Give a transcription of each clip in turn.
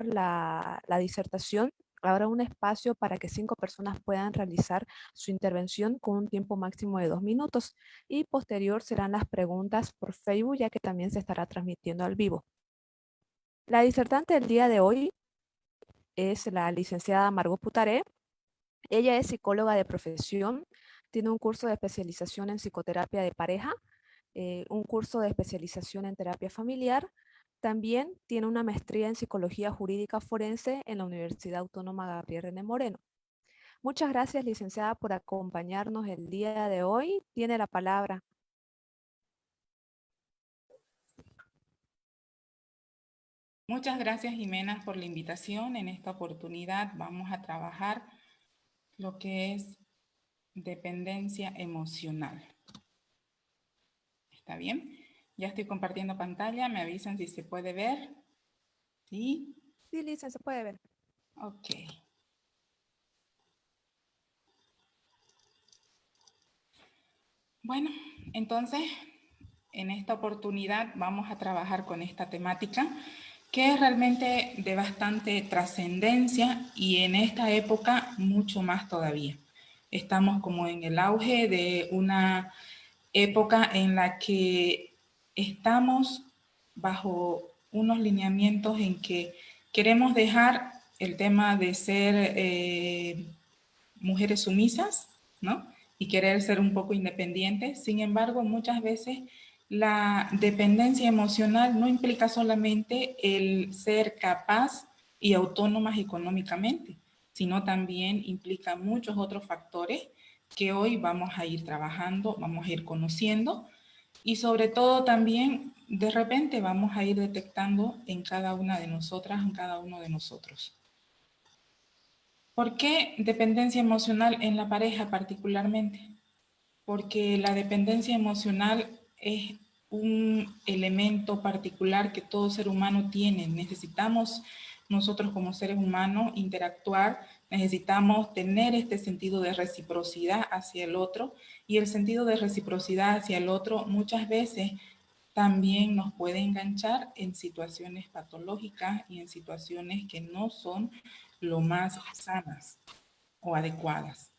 la disertación, habrá un espacio para que 5 personas puedan realizar su intervención con un tiempo máximo de 2 minutos y posterior serán las preguntas por Facebook, ya que también se estará transmitiendo al vivo. La disertante del día de hoy es la licenciada Margot Putaré. Ella es psicóloga de profesión, tiene un curso de especialización en psicoterapia de pareja, un curso de especialización en terapia familiar. También tiene una maestría en psicología jurídica forense en la Universidad Autónoma Gabriel René Moreno. Muchas gracias, licenciada, por acompañarnos el día de hoy. Tiene la palabra. Muchas gracias, Jimena, por la invitación. En esta oportunidad vamos a trabajar lo que es dependencia emocional. ¿Está bien? Ya estoy compartiendo pantalla. Me avisan si se puede ver. ¿Sí? Sí, licenciada, se puede ver. Ok. Bueno, entonces, en esta oportunidad vamos a trabajar con esta temática que es realmente de bastante trascendencia y en esta época mucho más todavía. Estamos como en el auge de una época en la que estamos bajo unos lineamientos en que queremos dejar el tema de ser mujeres sumisas, ¿no? Y querer ser un poco independientes. Sin embargo, muchas veces la dependencia emocional no implica solamente el ser capaz y autónomas económicamente, sino también implica muchos otros factores que hoy vamos a ir trabajando, vamos a ir conociendo y sobre todo también de repente vamos a ir detectando en cada una de nosotras, en cada uno de nosotros. ¿Por qué dependencia emocional en la pareja particularmente? Porque la dependencia emocional es un elemento particular que todo ser humano tiene. Necesitamos nosotros como seres humanos interactuar, necesitamos tener este sentido de reciprocidad hacia el otro y el sentido de reciprocidad hacia el otro muchas veces también nos puede enganchar en situaciones patológicas y en situaciones que no son lo más sanas o adecuadas.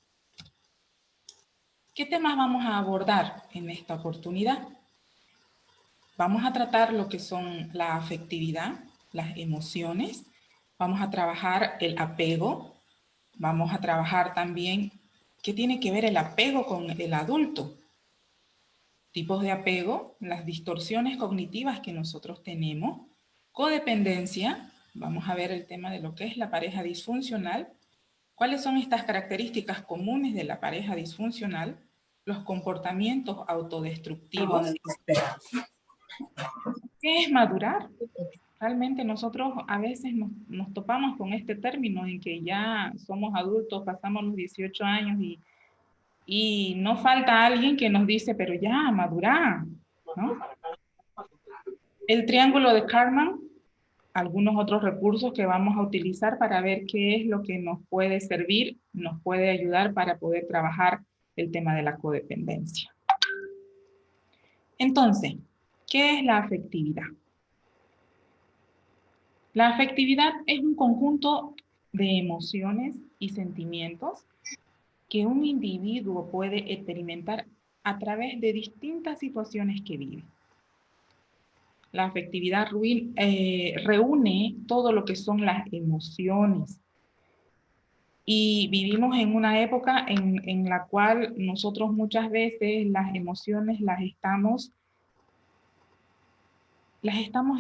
¿Qué temas vamos a abordar en esta oportunidad? Vamos a tratar lo que son la afectividad, las emociones, vamos a trabajar el apego, vamos a trabajar también qué tiene que ver el apego con el adulto, tipos de apego, las distorsiones cognitivas que nosotros tenemos, codependencia, vamos a ver el tema de lo que es la pareja disfuncional, cuáles son estas características comunes de la pareja disfuncional, los comportamientos autodestructivos. ¿Qué es madurar? Realmente nosotros a veces nos topamos con este término en que ya somos adultos, pasamos los 18 años y no falta alguien que nos dice, pero ya, madurar, ¿no? El triángulo de Karman, algunos otros recursos que vamos a utilizar para ver qué es lo que nos puede servir, nos puede ayudar para poder trabajar el tema de la codependencia. Entonces, ¿qué es la afectividad? La afectividad es un conjunto de emociones y sentimientos que un individuo puede experimentar a través de distintas situaciones que vive. La afectividad reúne todo lo que son las emociones. Y vivimos en una época en la cual nosotros muchas veces las emociones las estamos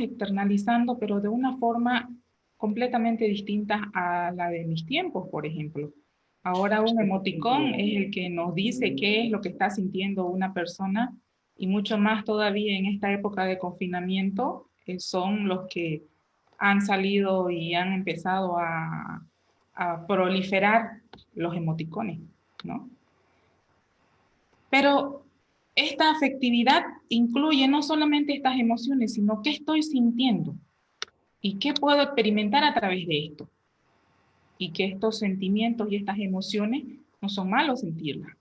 externalizando, pero de una forma completamente distinta a la de mis tiempos, por ejemplo. Ahora un emoticón es el que nos dice qué es lo que está sintiendo una persona y mucho más todavía en esta época de confinamiento son los que han salido y han empezado a proliferar los emoticones, ¿no? Pero esta afectividad incluye no solamente estas emociones, sino qué estoy sintiendo y qué puedo experimentar a través de esto. Y que estos sentimientos y estas emociones no son malos sentirlas.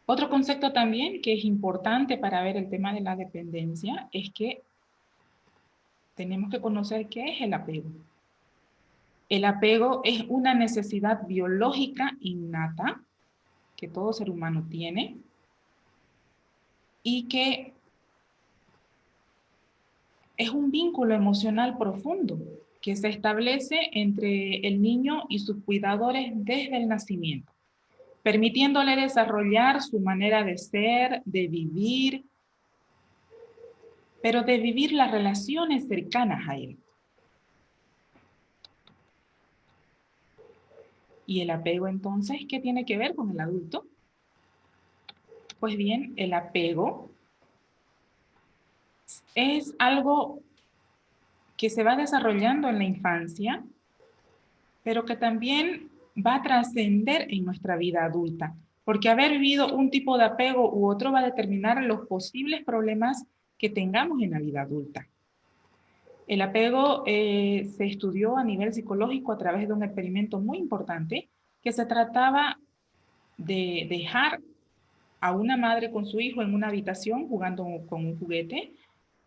Otro concepto también que es importante para ver el tema de la dependencia es que tenemos que conocer qué es el apego. El apego es una necesidad biológica innata que todo ser humano tiene y que es un vínculo emocional profundo que se establece entre el niño y sus cuidadores desde el nacimiento, permitiéndole desarrollar su manera de ser, de vivir, pero de vivir las relaciones cercanas a él. ¿Y el apego entonces qué tiene que ver con el adulto? Pues bien, el apego es algo que se va desarrollando en la infancia, pero que también va a trascender en nuestra vida adulta, porque haber vivido un tipo de apego u otro va a determinar los posibles problemas que tengamos en la vida adulta. El apego se estudió a nivel psicológico a través de un experimento muy importante que se trataba de dejar a una madre con su hijo en una habitación jugando con un juguete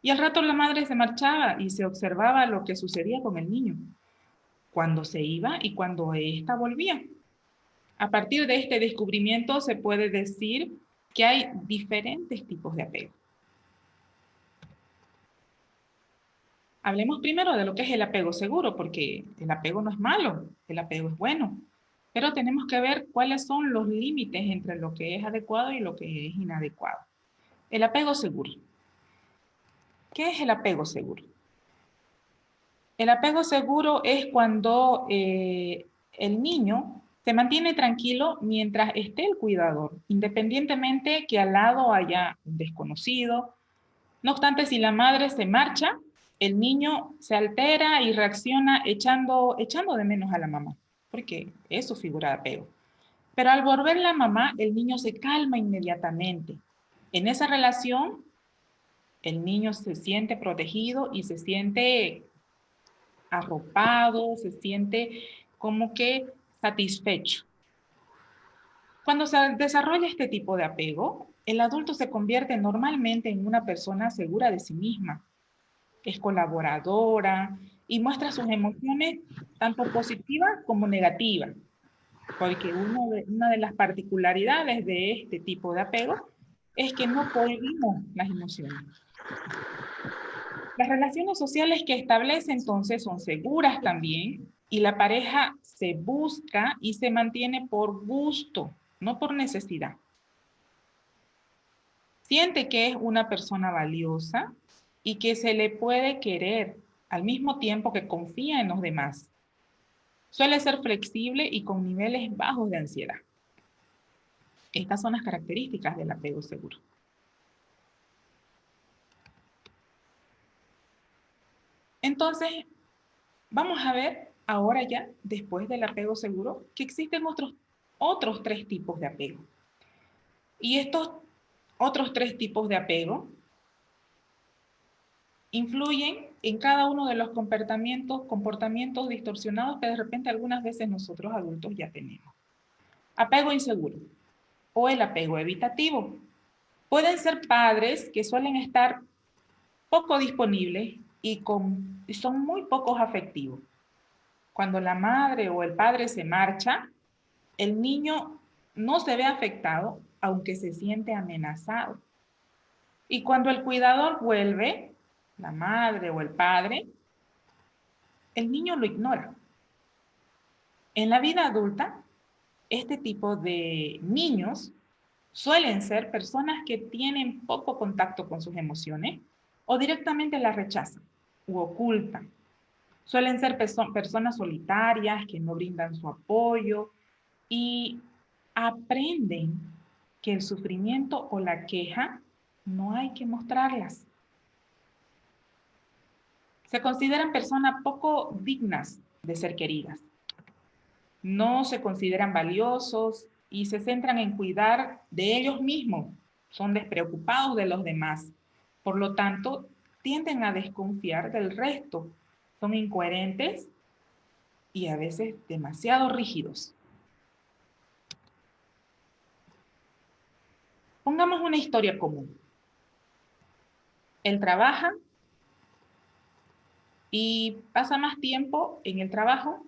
y al rato la madre se marchaba y se observaba lo que sucedía con el niño, cuando se iba y cuando ésta volvía. A partir de este descubrimiento se puede decir que hay diferentes tipos de apego. Hablemos primero de lo que es el apego seguro, porque el apego no es malo, el apego es bueno, pero tenemos que ver cuáles son los límites entre lo que es adecuado y lo que es inadecuado. El apego seguro. ¿Qué es el apego seguro? El apego seguro es cuando el niño se mantiene tranquilo mientras esté el cuidador, independientemente que al lado haya un desconocido. No obstante, si la madre se marcha, el niño se altera y reacciona echando de menos a la mamá, porque es su figura de apego. Pero al volver la mamá, el niño se calma inmediatamente. En esa relación, el niño se siente protegido y se siente arropado, se siente como que satisfecho. Cuando se desarrolla este tipo de apego, el adulto se convierte normalmente en una persona segura de sí misma, es colaboradora y muestra sus emociones tanto positivas como negativas, porque una de las particularidades de este tipo de apego es que no prohibimos las emociones. Las relaciones sociales que establece entonces son seguras también y la pareja se busca y se mantiene por gusto, no por necesidad. Siente que es una persona valiosa y que se le puede querer al mismo tiempo que confía en los demás. Suele ser flexible y con niveles bajos de ansiedad. Estas son las características del apego seguro. Entonces, vamos a ver ahora ya, después del apego seguro, que existen otros tres tipos de apego. Y estos otros tres tipos de apego influyen en cada uno de los comportamientos distorsionados que de repente algunas veces nosotros adultos ya tenemos. Apego inseguro o el apego evitativo. Pueden ser padres que suelen estar poco disponibles y son muy pocos afectivos. Cuando la madre o el padre se marcha, el niño no se ve afectado, aunque se siente amenazado. Y cuando el cuidador vuelve, la madre o el padre, el niño lo ignora. En la vida adulta, este tipo de niños suelen ser personas que tienen poco contacto con sus emociones o directamente las rechazan u ocultan. Suelen ser personas solitarias que no brindan su apoyo y aprenden que el sufrimiento o la queja no hay que mostrarlas. Se consideran personas poco dignas de ser queridas. No se consideran valiosos y se centran en cuidar de ellos mismos. Son despreocupados de los demás. Por lo tanto, tienden a desconfiar del resto. Son incoherentes y a veces demasiado rígidos. Pongamos una historia común. Él trabaja y pasa más tiempo en el trabajo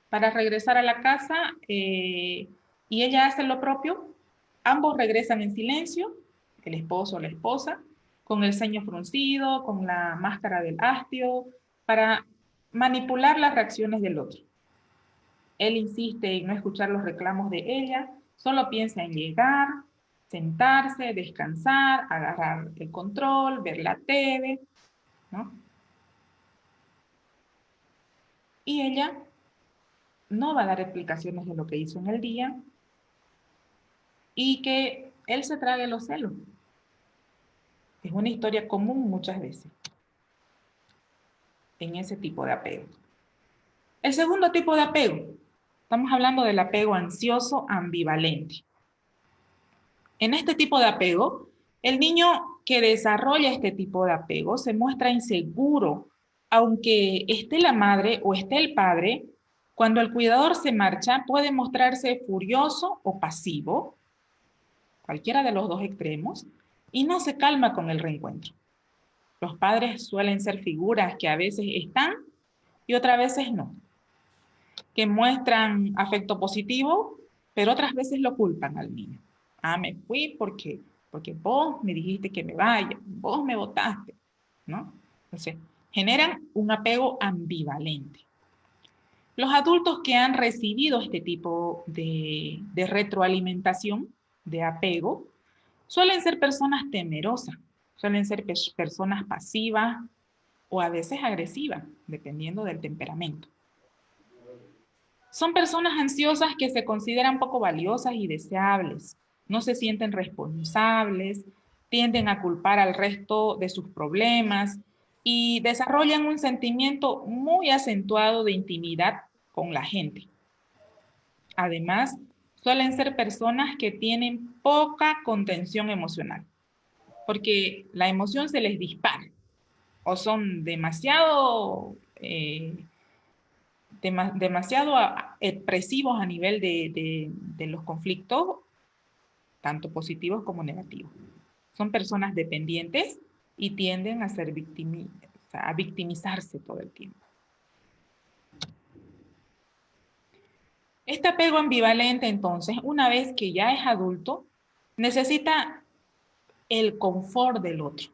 para regresar a la casa y ella hace lo propio. Ambos regresan en silencio, el esposo o la esposa, con el ceño fruncido, con la máscara del hastio, para manipular las reacciones del otro. Él insiste en no escuchar los reclamos de ella, solo piensa en llegar, sentarse, descansar, agarrar el control, ver la TV, ¿no? Y ella no va a dar explicaciones de lo que hizo en el día y que él se trague los celos. Es una historia común muchas veces en ese tipo de apego. El segundo tipo de apego, estamos hablando del apego ansioso ambivalente. En este tipo de apego, el niño que desarrolla este tipo de apego se muestra inseguro, aunque esté la madre o esté el padre. Cuando el cuidador se marcha, puede mostrarse furioso o pasivo, cualquiera de los dos extremos, y no se calma con el reencuentro. Los padres suelen ser figuras que a veces están y otras veces no, que muestran afecto positivo, pero otras veces lo culpan al niño. Ah, me fui porque vos me dijiste que me vaya, vos me votaste, ¿no? Entonces, generan un apego ambivalente. Los adultos que han recibido este tipo de retroalimentación, de apego, suelen ser personas temerosas, suelen ser personas pasivas o a veces agresivas, dependiendo del temperamento. Son personas ansiosas que se consideran poco valiosas y deseables, no se sienten responsables, tienden a culpar al resto de sus problemas y desarrollan un sentimiento muy acentuado de intimidad con la gente. Además, suelen ser personas que tienen poca contención emocional, porque la emoción se les dispara o son demasiado expresivos a nivel de los conflictos, tanto positivos como negativos. Son personas dependientes y tienden a a victimizarse todo el tiempo. Este apego ambivalente, entonces, una vez que ya es adulto, necesita el confort del otro.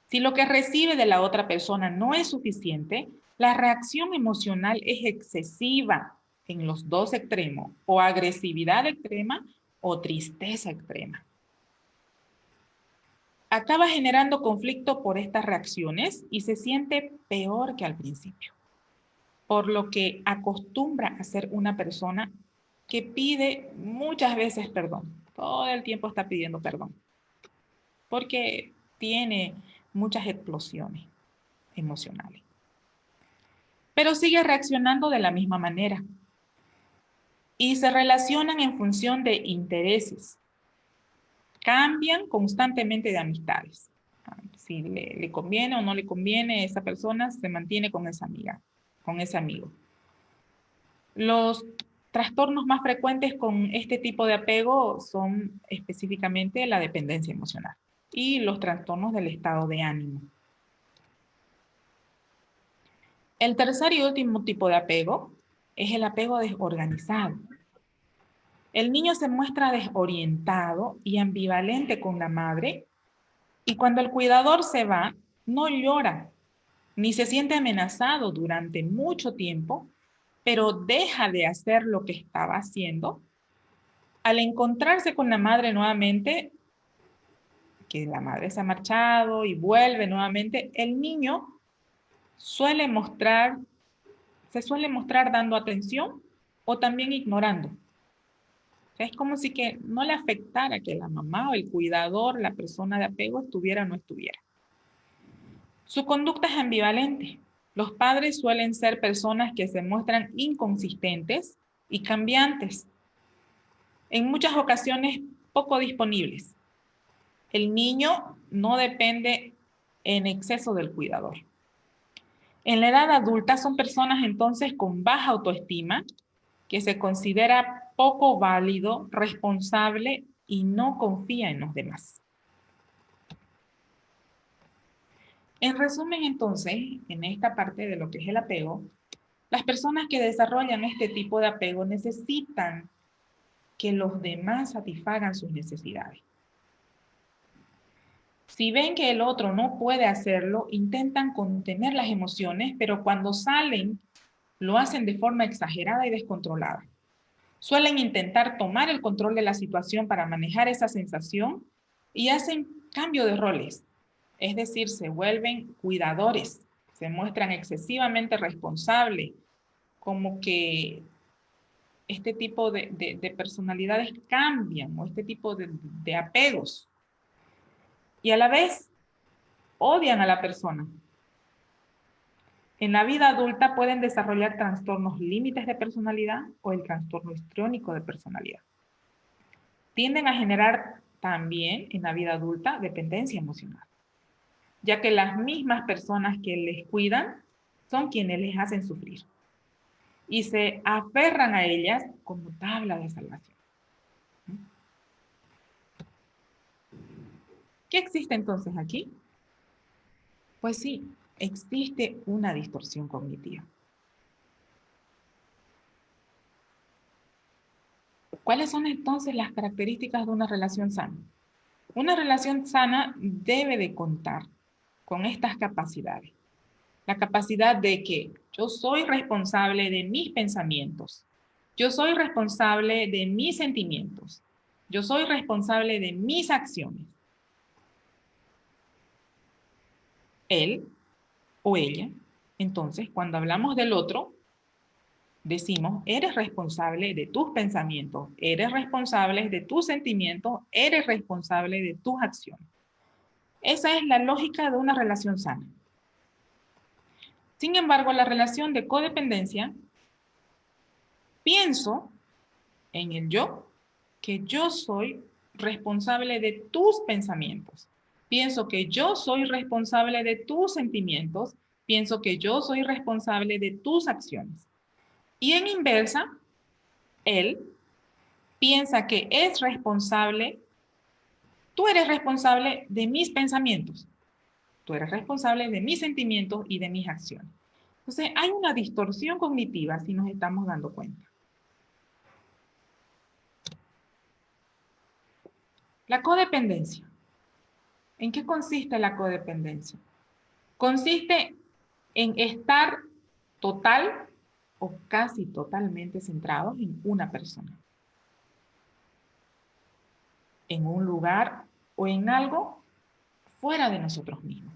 Si lo que recibe de la otra persona no es suficiente, la reacción emocional es excesiva en los dos extremos, o agresividad extrema o tristeza extrema. Acaba generando conflicto por estas reacciones y se siente peor que al principio, por lo que acostumbra a ser una persona que pide muchas veces perdón. Todo el tiempo está pidiendo perdón, porque tiene muchas explosiones emocionales. Pero sigue reaccionando de la misma manera. Y se relacionan en función de intereses. Cambian constantemente de amistades. Si le conviene o no le conviene, esa persona se mantiene con esa amiga, con ese amigo. Los trastornos más frecuentes con este tipo de apego son específicamente la dependencia emocional y los trastornos del estado de ánimo. El tercer y último tipo de apego es el apego desorganizado. El niño se muestra desorientado y ambivalente con la madre y cuando el cuidador se va, no llora ni se siente amenazado durante mucho tiempo, pero deja de hacer lo que estaba haciendo. Al encontrarse con la madre nuevamente, que la madre se ha marchado y vuelve nuevamente, el niño se suele mostrar dando atención o también ignorando. O sea, es como si que no le afectara que la mamá o el cuidador, la persona de apego, estuviera o no estuviera. Su conducta es ambivalente. Los padres suelen ser personas que se muestran inconsistentes y cambiantes, en muchas ocasiones poco disponibles. El niño no depende en exceso del cuidador. En la edad adulta son personas entonces con baja autoestima, que se considera poco válido, responsable y no confía en los demás. En resumen, entonces, en esta parte de lo que es el apego, las personas que desarrollan este tipo de apego necesitan que los demás satisfagan sus necesidades. Si ven que el otro no puede hacerlo, intentan contener las emociones, pero cuando salen, lo hacen de forma exagerada y descontrolada. Suelen intentar tomar el control de la situación para manejar esa sensación y hacen cambio de roles. Es decir, se vuelven cuidadores, se muestran excesivamente responsables, como que este tipo de personalidades cambian, o este tipo de apegos. Y a la vez odian a la persona. En la vida adulta pueden desarrollar trastornos límites de personalidad o el trastorno histriónico de personalidad. Tienden a generar también en la vida adulta dependencia emocional, ya que las mismas personas que les cuidan son quienes les hacen sufrir y se aferran a ellas como tabla de salvación. ¿Qué existe entonces aquí? Pues sí, existe una distorsión cognitiva. ¿Cuáles son entonces las características de una relación sana? Una relación sana debe de contar con estas capacidades. La capacidad de que yo soy responsable de mis pensamientos, yo soy responsable de mis sentimientos, yo soy responsable de mis acciones. Él o ella, entonces, cuando hablamos del otro, decimos, eres responsable de tus pensamientos, eres responsable de tus sentimientos, eres responsable de tus acciones. Esa es la lógica de una relación sana. Sin embargo, la relación de codependencia, pienso en el yo, que yo soy responsable de tus pensamientos. Pienso que yo soy responsable de tus sentimientos. Pienso que yo soy responsable de tus acciones. Y en inversa, él piensa que es responsable, tú eres responsable de mis pensamientos. Tú eres responsable de mis sentimientos y de mis acciones. Entonces, hay una distorsión cognitiva si nos estamos dando cuenta. La codependencia. ¿En qué consiste la codependencia? Consiste en estar total o casi totalmente centrados en una persona, en un lugar o en algo fuera de nosotros mismos.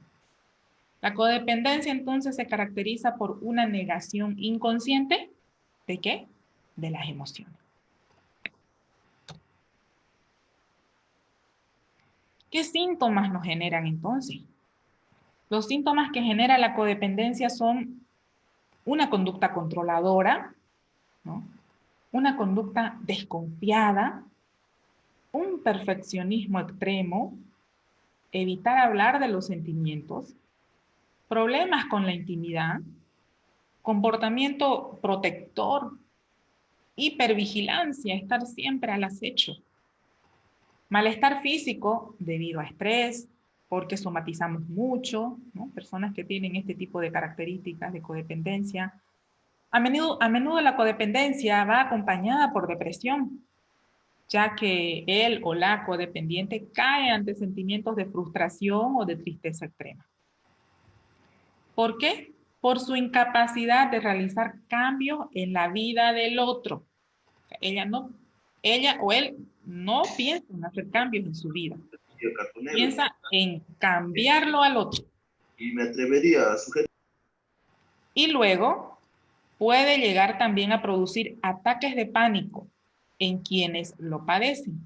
La codependencia entonces se caracteriza por una negación inconsciente ¿de qué? De las emociones. ¿Qué síntomas nos generan entonces? Los síntomas que genera la codependencia son una conducta controladora, ¿no? Una conducta desconfiada, un perfeccionismo extremo, evitar hablar de los sentimientos, problemas con la intimidad, comportamiento protector, hipervigilancia, estar siempre al acecho, malestar físico debido a estrés, porque somatizamos mucho, ¿no? Personas que tienen este tipo de características de codependencia. A menudo la codependencia va acompañada por depresión, ya que él o la codependiente cae ante sentimientos de frustración o de tristeza extrema. ¿Por qué? Por su incapacidad de realizar cambios en la vida del otro. Ella o él no piensa en hacer cambios en su vida. Piensa en cambiarlo al otro. Y me atrevería a sugerir. Y luego puede llegar también a producir ataques de pánico en quienes lo padecen.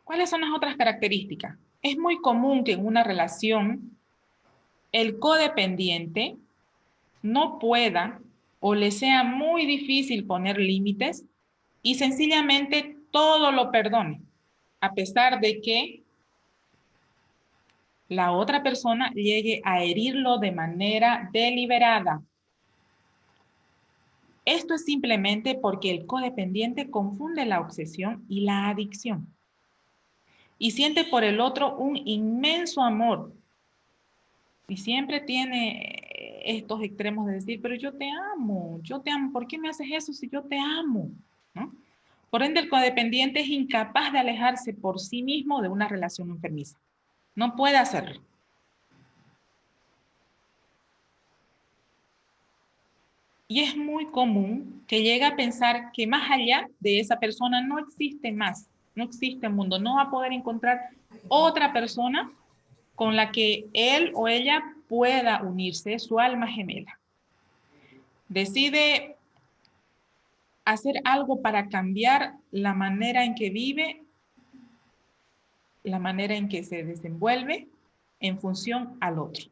¿Cuáles son las otras características? Es muy común que en una relación el codependiente no pueda o le sea muy difícil poner límites y sencillamente todo lo perdone, a pesar de que la otra persona llegue a herirlo de manera deliberada. Esto es simplemente porque el codependiente confunde la obsesión y la adicción y siente por el otro un inmenso amor. Y siempre tiene estos extremos de decir, pero yo te amo, ¿por qué me haces eso si yo te amo? ¿No? Por ende, el codependiente es incapaz de alejarse por sí mismo de una relación enfermiza. No puede hacerlo. Y es muy común que llegue a pensar que más allá de esa persona no existe más, no existe mundo, no va a poder encontrar otra persona con la que él o ella pueda unirse, su alma gemela. Decide hacer algo para cambiar la manera en que vive, la manera en que se desenvuelve en función al otro.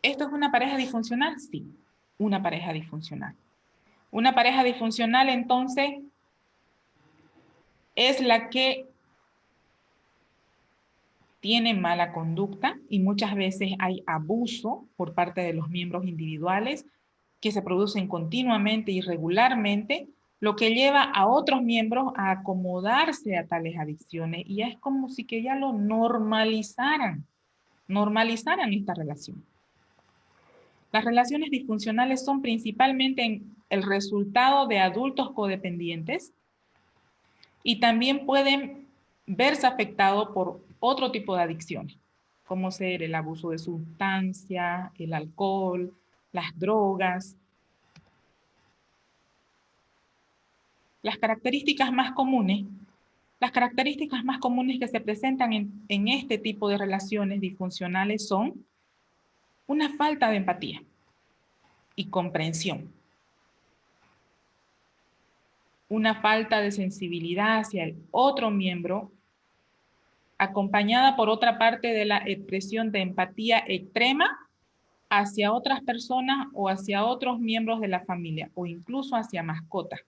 ¿Esto es una pareja disfuncional? Sí, una pareja disfuncional. Una pareja disfuncional, entonces, es la que tiene mala conducta y muchas veces hay abuso por parte de los miembros individuales que se producen continuamente y regularmente, lo que lleva a otros miembros a acomodarse a tales adicciones y es como si que ya lo normalizaran esta relación. Las relaciones disfuncionales son principalmente el resultado de adultos codependientes y también pueden verse afectados por otro tipo de adicciones, como ser el abuso de sustancia, el alcohol, las drogas. Las características más comunes que se presentan en este tipo de relaciones disfuncionales son una falta de empatía y comprensión, una falta de sensibilidad hacia el otro miembro, acompañada por otra parte de la expresión de empatía extrema hacia otras personas o hacia otros miembros de la familia, o incluso hacia mascotas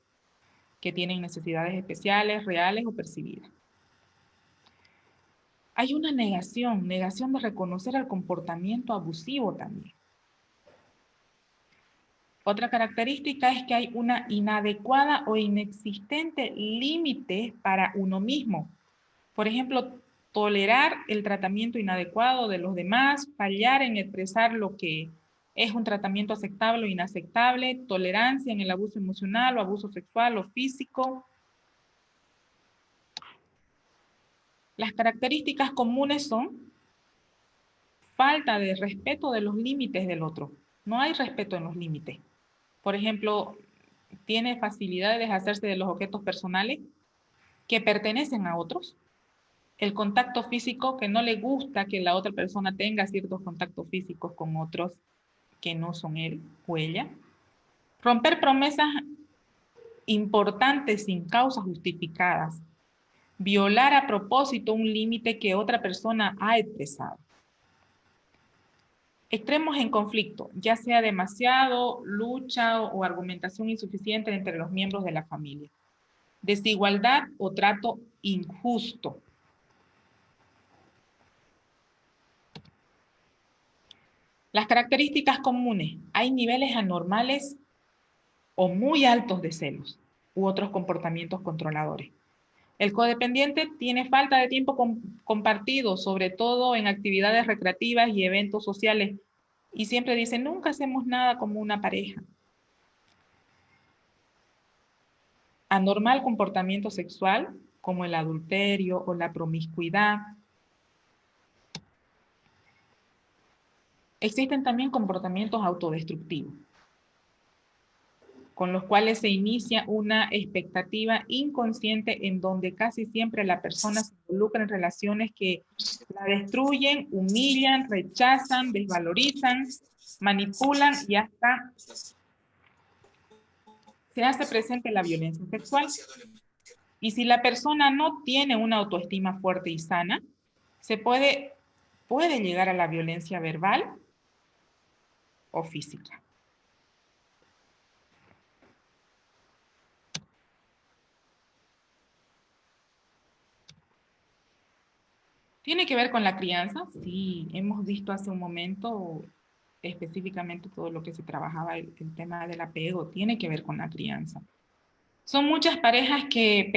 que tienen necesidades especiales, reales o percibidas. Hay una negación de reconocer el comportamiento abusivo también. Otra característica es que hay una inadecuada o inexistente límite para uno mismo. Por ejemplo, tolerar el tratamiento inadecuado de los demás, fallar en expresar lo que es un tratamiento aceptable o inaceptable, tolerancia en el abuso emocional o abuso sexual o físico. Las características comunes son falta de respeto de los límites del otro. No hay respeto en los límites. Por ejemplo, tiene facilidad de deshacerse de los objetos personales que pertenecen a otros. El contacto físico, que no le gusta que la otra persona tenga ciertos contactos físicos con otros que no son él o ella. Romper promesas importantes sin causas justificadas. Violar a propósito un límite que otra persona ha expresado. Extremos en conflicto, ya sea demasiado, lucha o argumentación insuficiente entre los miembros de la familia. Desigualdad o trato injusto. Las características comunes. Hay niveles anormales o muy altos de celos u otros comportamientos controladores. El codependiente tiene falta de tiempo compartido, sobre todo en actividades recreativas y eventos sociales, y siempre dice, nunca hacemos nada como una pareja. Anormal comportamiento sexual, como el adulterio o la promiscuidad. Existen también comportamientos autodestructivos, con los cuales se inicia una expectativa inconsciente en donde casi siempre la persona se involucra en relaciones que la destruyen, humillan, rechazan, desvalorizan, manipulan y hasta se hace presente la violencia sexual. Y si la persona no tiene una autoestima fuerte y sana, se puede llegar a la violencia verbal o física. ¿Tiene que ver con la crianza? Sí, hemos visto hace un momento específicamente todo lo que se trabajaba, el tema del apego, tiene que ver con la crianza. Son muchas parejas que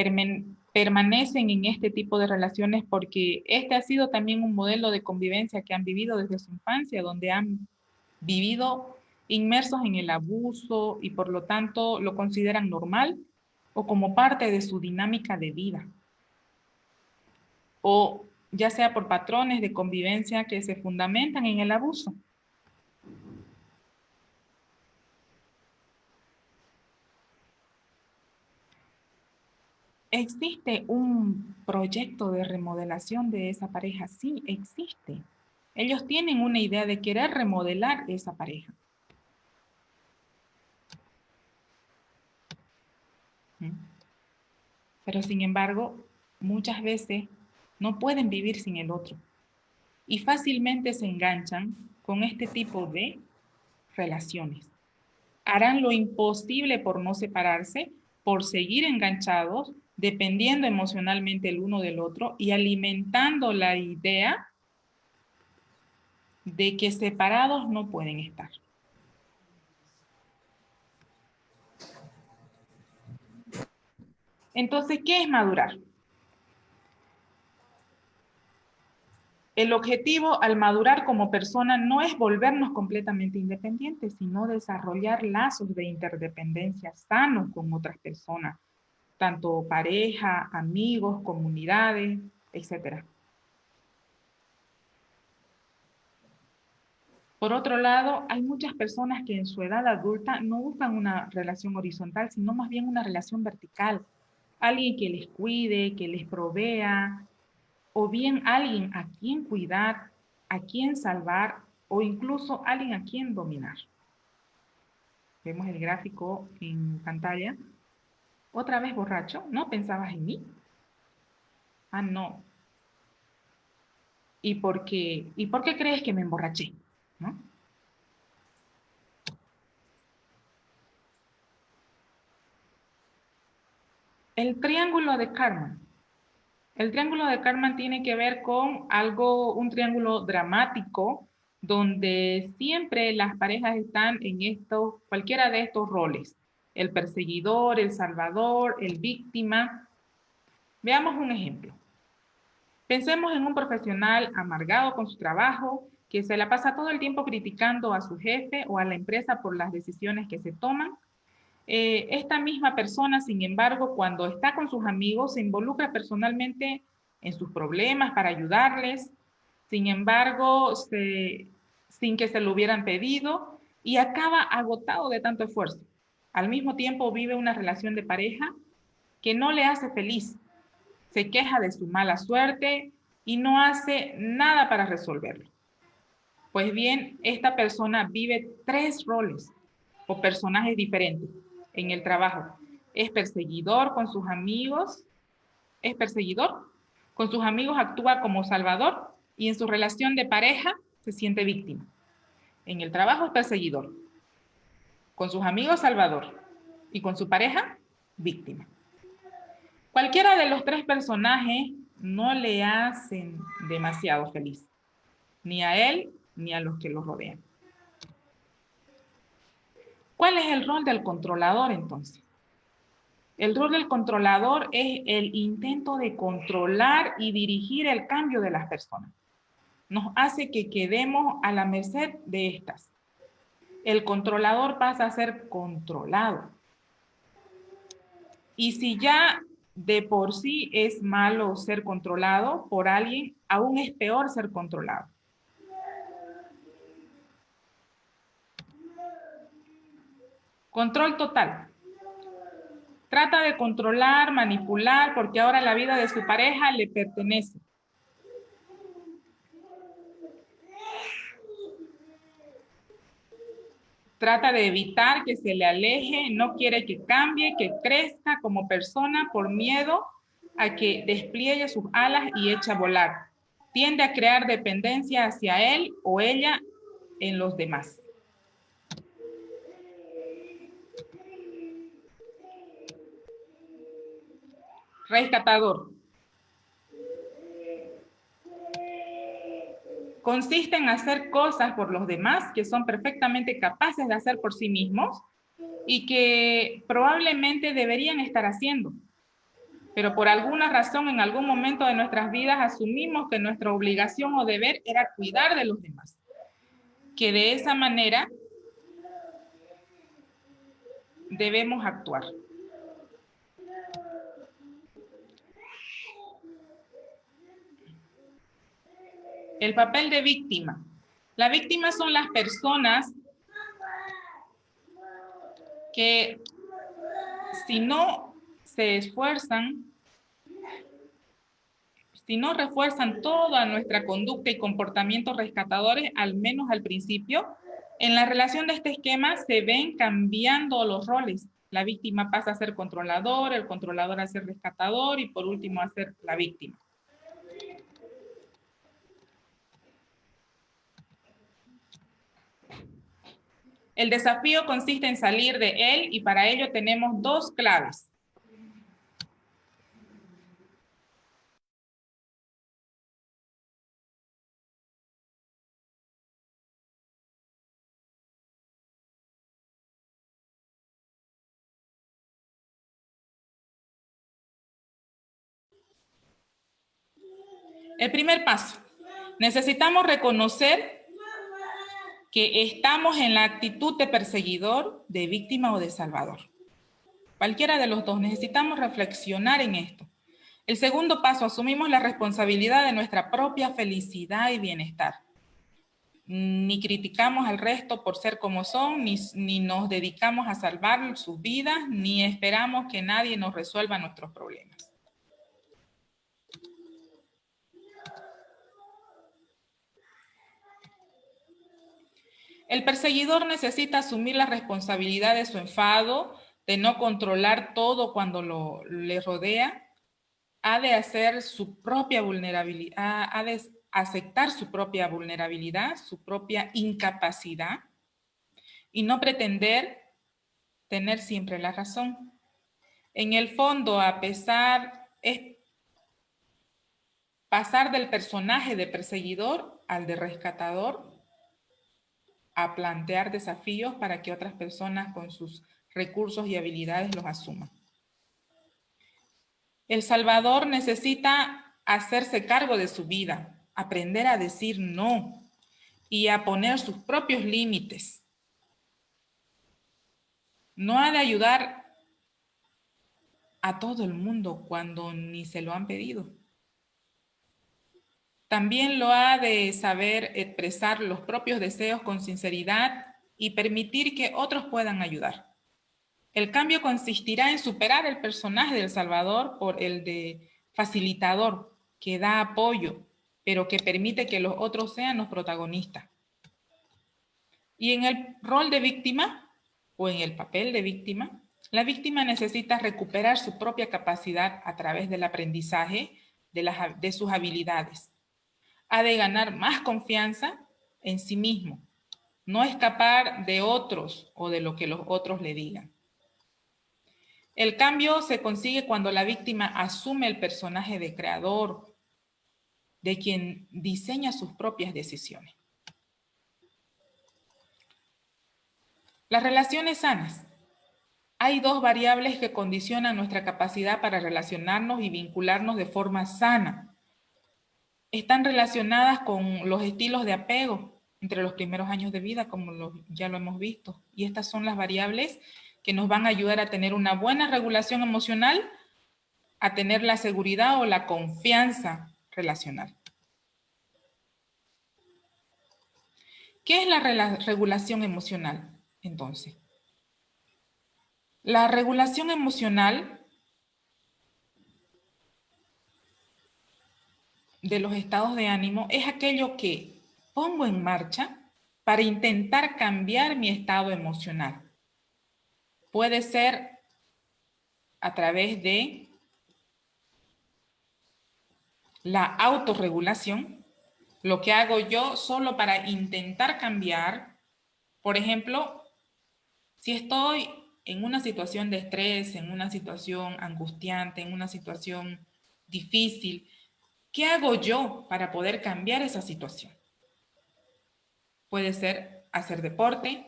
permanecen en este tipo de relaciones porque este ha sido también un modelo de convivencia que han vivido desde su infancia, donde han vivido inmersos en el abuso y por lo tanto lo consideran normal o como parte de su dinámica de vida. O ya sea por patrones de convivencia que se fundamentan en el abuso. ¿Existe un proyecto de remodelación de esa pareja? Sí, existe. Ellos tienen una idea de querer remodelar esa pareja. ¿Mm? Pero sin embargo, muchas veces no pueden vivir sin el otro y fácilmente se enganchan con este tipo de relaciones. Harán lo imposible por no separarse, por seguir enganchados, dependiendo emocionalmente el uno del otro y alimentando la idea de que separados no pueden estar. Entonces, ¿qué es madurar? El objetivo al madurar como persona no es volvernos completamente independientes, sino desarrollar lazos de interdependencia sanos con otras personas, tanto pareja, amigos, comunidades, etc. Por otro lado, hay muchas personas que en su edad adulta no buscan una relación horizontal, sino más bien una relación vertical. Alguien que les cuide, que les provea, o bien alguien a quien cuidar, a quien salvar, o incluso alguien a quien dominar. Vemos el gráfico en pantalla. Otra vez borracho, ¿no pensabas en mí? Ah, no. ¿Y por qué crees que me emborraché? ¿No? El triángulo de Karman. El triángulo de Karman tiene que ver con algo, un triángulo dramático, donde siempre las parejas están en cualquiera de estos roles. El perseguidor, el salvador, el víctima. Veamos un ejemplo. Pensemos en un profesional amargado con su trabajo, que se la pasa todo el tiempo criticando a su jefe o a la empresa por las decisiones que se toman. Esta misma persona, sin embargo, cuando está con sus amigos, se involucra personalmente en sus problemas para ayudarles, sin embargo, sin que se lo hubieran pedido, y acaba agotado de tanto esfuerzo. Al mismo tiempo vive una relación de pareja que no le hace feliz, se queja de su mala suerte y no hace nada para resolverlo. Pues bien, esta persona vive 3 roles o personajes diferentes en el trabajo. Es perseguidor con sus amigos, es perseguidor, con sus amigos actúa como salvador y en su relación de pareja se siente víctima. En el trabajo es perseguidor, con sus amigos salvador y con su pareja víctima. Cualquiera de los 3 personajes no le hacen demasiado feliz, ni a él ni a los que lo rodean. ¿Cuál es el rol del controlador entonces? El rol del controlador es el intento de controlar y dirigir el cambio de las personas. Nos hace que quedemos a la merced de estas. El controlador pasa a ser controlado. Y si ya de por sí es malo ser controlado por alguien, aún es peor ser controlado. Control total. Trata de controlar, manipular, porque ahora la vida de su pareja le pertenece. Trata de evitar que se le aleje, no quiere que cambie, que crezca como persona por miedo a que despliegue sus alas y eche a volar. Tiende a crear dependencia hacia él o ella en los demás. Rescatador. consiste en hacer cosas por los demás que son perfectamente capaces de hacer por sí mismos y que probablemente deberían estar haciendo. Pero por alguna razón, en algún momento de nuestras vidas, asumimos que nuestra obligación o deber era cuidar de los demás. Que de esa manera debemos actuar. El papel de víctima. La víctima son las personas que si no se esfuerzan, si no refuerzan toda nuestra conducta y comportamientos rescatadores, al menos al principio, en la relación de este esquema se ven cambiando los roles. La víctima pasa a ser controlador, el controlador a ser rescatador y por último a ser la víctima. El desafío consiste en salir de él y para ello tenemos dos claves. El primer paso. Necesitamos reconocer que estamos en la actitud de perseguidor, de víctima o de salvador. Cualquiera de los dos, necesitamos reflexionar en esto. El segundo paso, asumimos la responsabilidad de nuestra propia felicidad y bienestar. Ni criticamos al resto por ser como son, ni nos dedicamos a salvar sus vidas, ni esperamos que nadie nos resuelva nuestros problemas. El perseguidor necesita asumir la responsabilidad de su enfado, de no controlar todo cuando le rodea, ha de hacer su propia vulnerabilidad, ha de aceptar su propia vulnerabilidad, su propia incapacidad y no pretender tener siempre la razón. En el fondo, es pasar del personaje de perseguidor al de rescatador, a plantear desafíos para que otras personas con sus recursos y habilidades los asuman. El salvador necesita hacerse cargo de su vida, aprender a decir no y a poner sus propios límites. No ha de ayudar a todo el mundo cuando ni se lo han pedido. También lo ha de saber expresar los propios deseos con sinceridad y permitir que otros puedan ayudar. El cambio consistirá en superar el personaje del salvador por el de facilitador, que da apoyo, pero que permite que los otros sean los protagonistas. Y en el rol de víctima, o en el papel de víctima, la víctima necesita recuperar su propia capacidad a través del aprendizaje de sus habilidades. Ha de ganar más confianza en sí mismo, no escapar de otros o de lo que los otros le digan. El cambio se consigue cuando la víctima asume el personaje de creador, de quien diseña sus propias decisiones. Las relaciones sanas. Hay dos variables que condicionan nuestra capacidad para relacionarnos y vincularnos de forma sana. Están relacionadas con los estilos de apego entre los primeros años de vida, como ya lo hemos visto. Y estas son las variables que nos van a ayudar a tener una buena regulación emocional, a tener la seguridad o la confianza relacional. ¿Qué es la regulación emocional, entonces? La regulación emocional de los estados de ánimo es aquello que pongo en marcha para intentar cambiar mi estado emocional. Puede ser a través de la autorregulación, lo que hago yo solo para intentar cambiar. Por ejemplo, si estoy en una situación de estrés, en una situación angustiante, en una situación difícil, ¿qué hago yo para poder cambiar esa situación? Puede ser hacer deporte,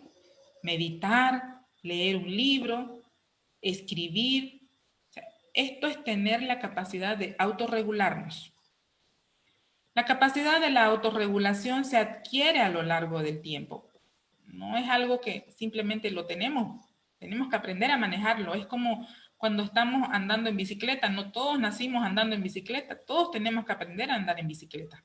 meditar, leer un libro, escribir. O sea, esto es tener la capacidad de autorregularnos. La capacidad de la autorregulación se adquiere a lo largo del tiempo. No es algo que simplemente lo tenemos. Tenemos que aprender a manejarlo. Es como cuando estamos andando en bicicleta. No todos nacimos andando en bicicleta. Todos tenemos que aprender a andar en bicicleta,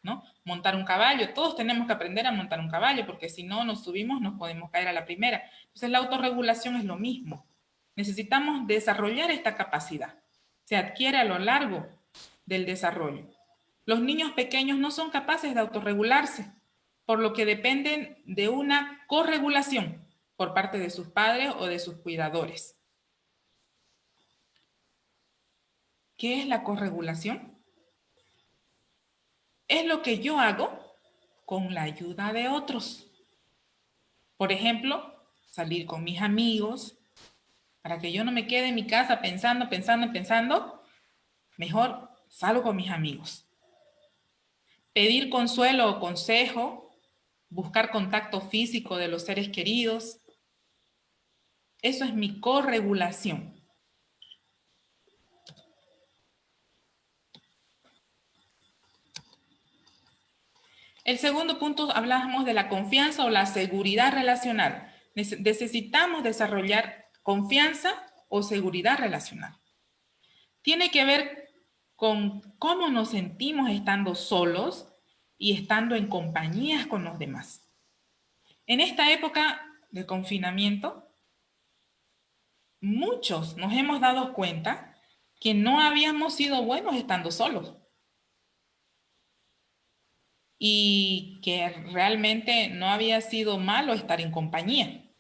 ¿no? Montar un caballo. Todos tenemos que aprender a montar un caballo, porque si no nos subimos nos podemos caer a la primera. Entonces la autorregulación es lo mismo. Necesitamos desarrollar esta capacidad. Se adquiere a lo largo del desarrollo. Los niños pequeños no son capaces de autorregularse, por lo que dependen de una corregulación por parte de sus padres o de sus cuidadores. ¿Qué es la corregulación? Es lo que yo hago con la ayuda de otros. Por ejemplo, salir con mis amigos, para que yo no me quede en mi casa pensando, mejor salgo con mis amigos. Pedir consuelo o consejo, buscar contacto físico de los seres queridos. Eso es mi corregulación. El segundo punto, hablamos de la confianza o la seguridad relacional. Necesitamos desarrollar confianza o seguridad relacional. Tiene que ver con cómo nos sentimos estando solos y estando en compañías con los demás. En esta época de confinamiento, muchos nos hemos dado cuenta que no habíamos sido buenos estando solos. Y que realmente no había sido malo estar en compañía.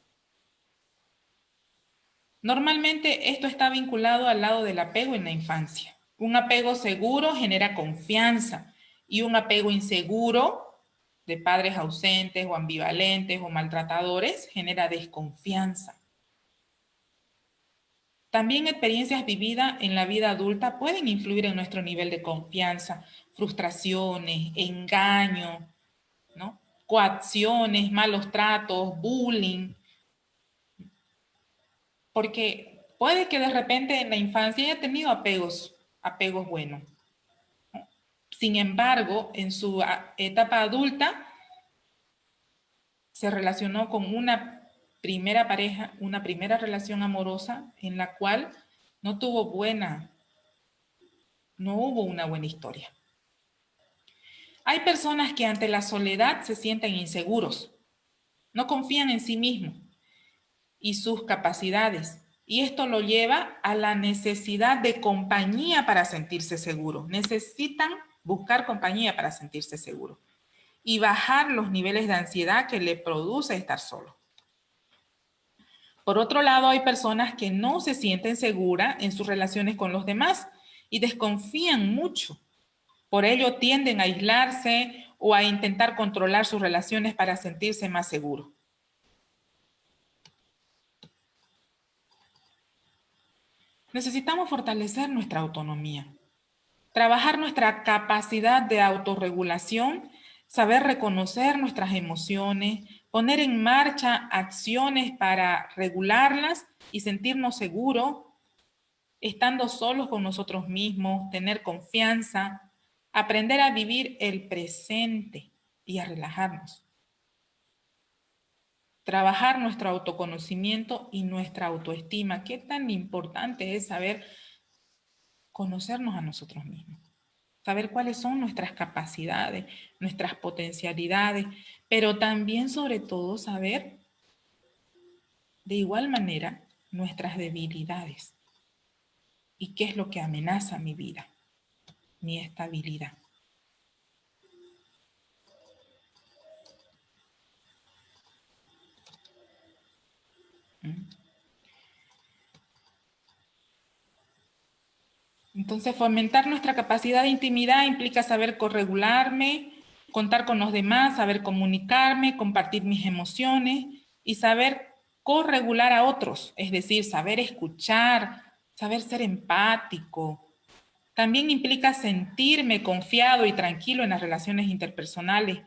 Normalmente esto está vinculado al lado del apego en la infancia. Un apego seguro genera confianza y un apego inseguro de padres ausentes o ambivalentes o maltratadores genera desconfianza. También experiencias vividas en la vida adulta pueden influir en nuestro nivel de confianza, frustraciones, engaño, ¿no? Coacciones, malos tratos, bullying. Porque puede que de repente en la infancia haya tenido apegos buenos. Sin embargo, en su etapa adulta se relacionó con una primera pareja, una primera relación amorosa en la cual no hubo una buena historia. Hay personas que ante la soledad se sienten inseguros, no confían en sí mismos y sus capacidades. Y esto lo lleva a la necesidad de compañía para sentirse seguro. Necesitan buscar compañía para sentirse seguro y bajar los niveles de ansiedad que le produce estar solo. Por otro lado, hay personas que no se sienten seguras en sus relaciones con los demás y desconfían mucho. Por ello tienden a aislarse o a intentar controlar sus relaciones para sentirse más seguros. Necesitamos fortalecer nuestra autonomía, trabajar nuestra capacidad de autorregulación, saber reconocer nuestras emociones, poner en marcha acciones para regularlas y sentirnos seguros, estando solos con nosotros mismos, tener confianza, aprender a vivir el presente y a relajarnos. Trabajar nuestro autoconocimiento y nuestra autoestima. Qué tan importante es saber conocernos a nosotros mismos, saber cuáles son nuestras capacidades, nuestras potencialidades, pero también sobre todo saber de igual manera nuestras debilidades y qué es lo que amenaza mi vida, mi estabilidad. Entonces, fomentar nuestra capacidad de intimidad implica saber corregularme, contar con los demás, saber comunicarme, compartir mis emociones y saber corregular a otros, es decir, saber escuchar, saber ser empático. También implica sentirme confiado y tranquilo en las relaciones interpersonales,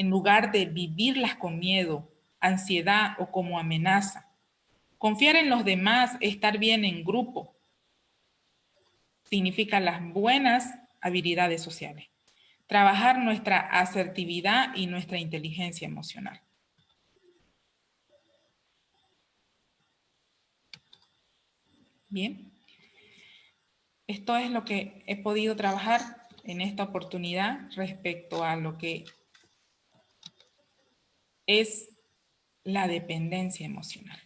en lugar de vivirlas con miedo, ansiedad o como amenaza. Confiar en los demás, estar bien en grupo, significa las buenas habilidades sociales. Trabajar nuestra asertividad y nuestra inteligencia emocional. Bien. Esto es lo que he podido trabajar en esta oportunidad respecto a lo que es la dependencia emocional.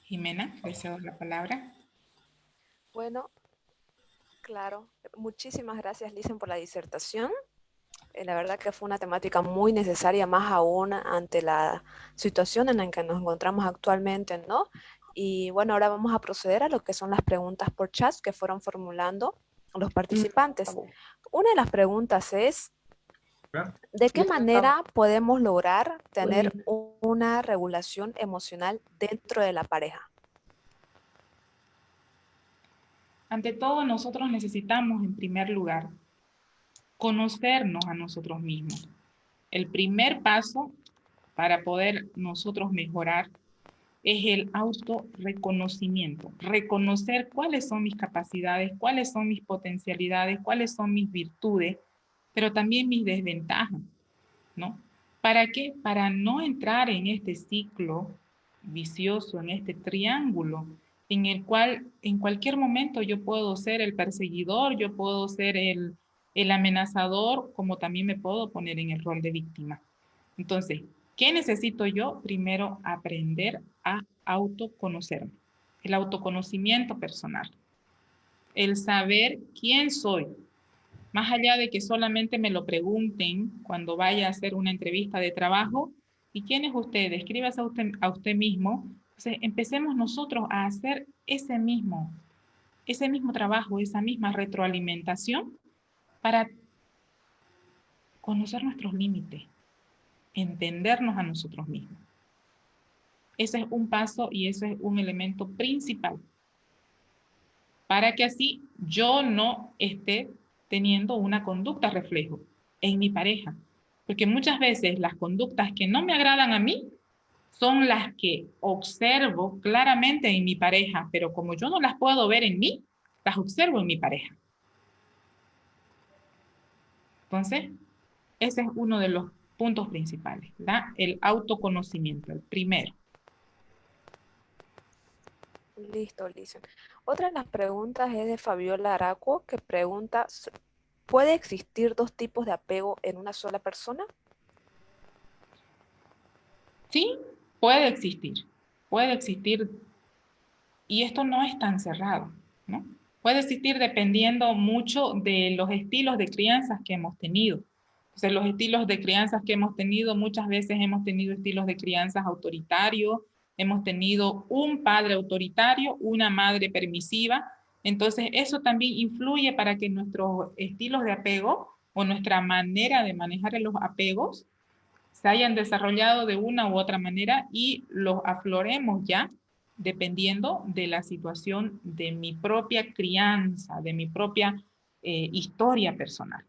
Jimena, deseo la palabra. Bueno, claro. Muchísimas gracias, Licen, por la disertación. La verdad que fue una temática muy necesaria, más aún ante la situación en la que nos encontramos actualmente, ¿no? Y bueno, ahora vamos a proceder a lo que son las preguntas por chat que fueron formulando los participantes. Una de las preguntas es, ¿de qué manera podemos lograr tener una regulación emocional dentro de la pareja? Ante todo, nosotros necesitamos, en primer lugar, conocernos a nosotros mismos. El primer paso para poder nosotros mejorar es el autorreconocimiento. Reconocer cuáles son mis capacidades, cuáles son mis potencialidades, cuáles son mis virtudes, pero también mis desventajas, ¿no? ¿Para qué? Para no entrar en este ciclo vicioso, en este triángulo, en el cual en cualquier momento yo puedo ser el perseguidor, yo puedo ser el amenazador, como también me puedo poner en el rol de víctima. Entonces, ¿qué necesito yo? Primero, aprender a autoconocerme. El autoconocimiento personal. El saber quién soy. Más allá de que solamente me lo pregunten cuando vaya a hacer una entrevista de trabajo, ¿y quién es usted? Escríbase a usted mismo. Entonces, empecemos nosotros a hacer ese mismo trabajo, esa misma retroalimentación para conocer nuestros límites, entendernos a nosotros mismos. Ese es un paso y ese es un elemento principal para que así yo no esté teniendo una conducta reflejo en mi pareja. Porque muchas veces las conductas que no me agradan a mí son las que observo claramente en mi pareja, pero como yo no las puedo ver en mí, las observo en mi pareja. Entonces, ese es uno de los puntos principales, ¿verdad? El autoconocimiento, el primero. Listo, Licio. Otra de las preguntas es de Fabiola Aracuo, que pregunta, ¿puede existir dos tipos de apego en una sola persona? Sí, puede existir, y esto no es tan cerrado, ¿no? Puede existir dependiendo mucho de los estilos de crianzas que hemos tenido. Entonces, los estilos de crianzas que hemos tenido, muchas veces hemos tenido estilos de crianzas autoritarios, hemos tenido un padre autoritario, una madre permisiva. Entonces, eso también influye para que nuestros estilos de apego o nuestra manera de manejar los apegos se hayan desarrollado de una u otra manera y los afloremos ya dependiendo de la situación de mi propia crianza, de mi propia historia personal.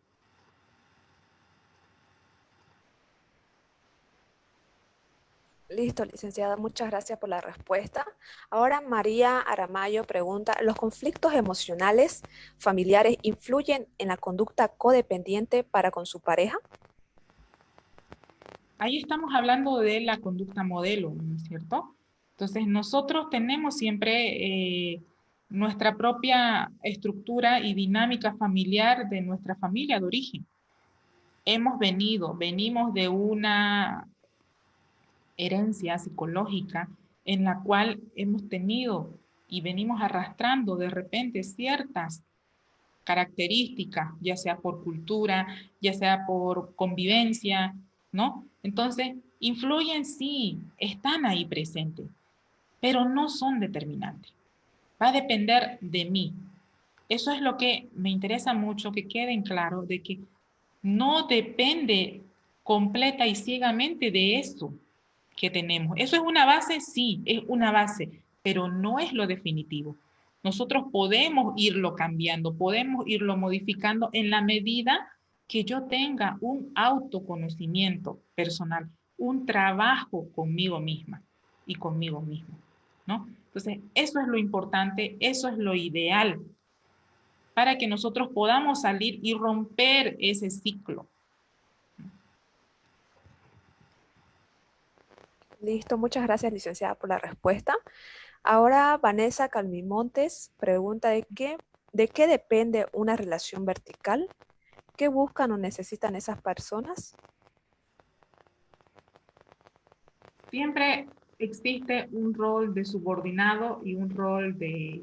Listo, licenciada, muchas gracias por la respuesta. Ahora María Aramayo pregunta, ¿los conflictos emocionales familiares influyen en la conducta codependiente para con su pareja? Ahí estamos hablando de la conducta modelo, ¿no es cierto? Entonces, nosotros tenemos siempre nuestra propia estructura y dinámica familiar de nuestra familia de origen. Venimos de una herencia psicológica en la cual hemos tenido y venimos arrastrando de repente ciertas características, ya sea por cultura, ya sea por convivencia, ¿no? Entonces, influyen, sí, están ahí presentes, pero no son determinantes. Va a depender de mí. Eso es lo que me interesa mucho, que queden claro de que no depende completa y ciegamente de eso que tenemos. ¿Eso es una base? Sí, es una base, pero no es lo definitivo. Nosotros podemos irlo cambiando, podemos irlo modificando en la medida que yo tenga un autoconocimiento personal, un trabajo conmigo misma y conmigo mismo, ¿no? Entonces, eso es lo importante, eso es lo ideal para que nosotros podamos salir y romper ese ciclo. Listo, muchas gracias, licenciada, por la respuesta. Ahora Vanessa Calmimontes pregunta de qué depende una relación vertical, qué buscan o necesitan esas personas. Siempre existe un rol de subordinado y un rol de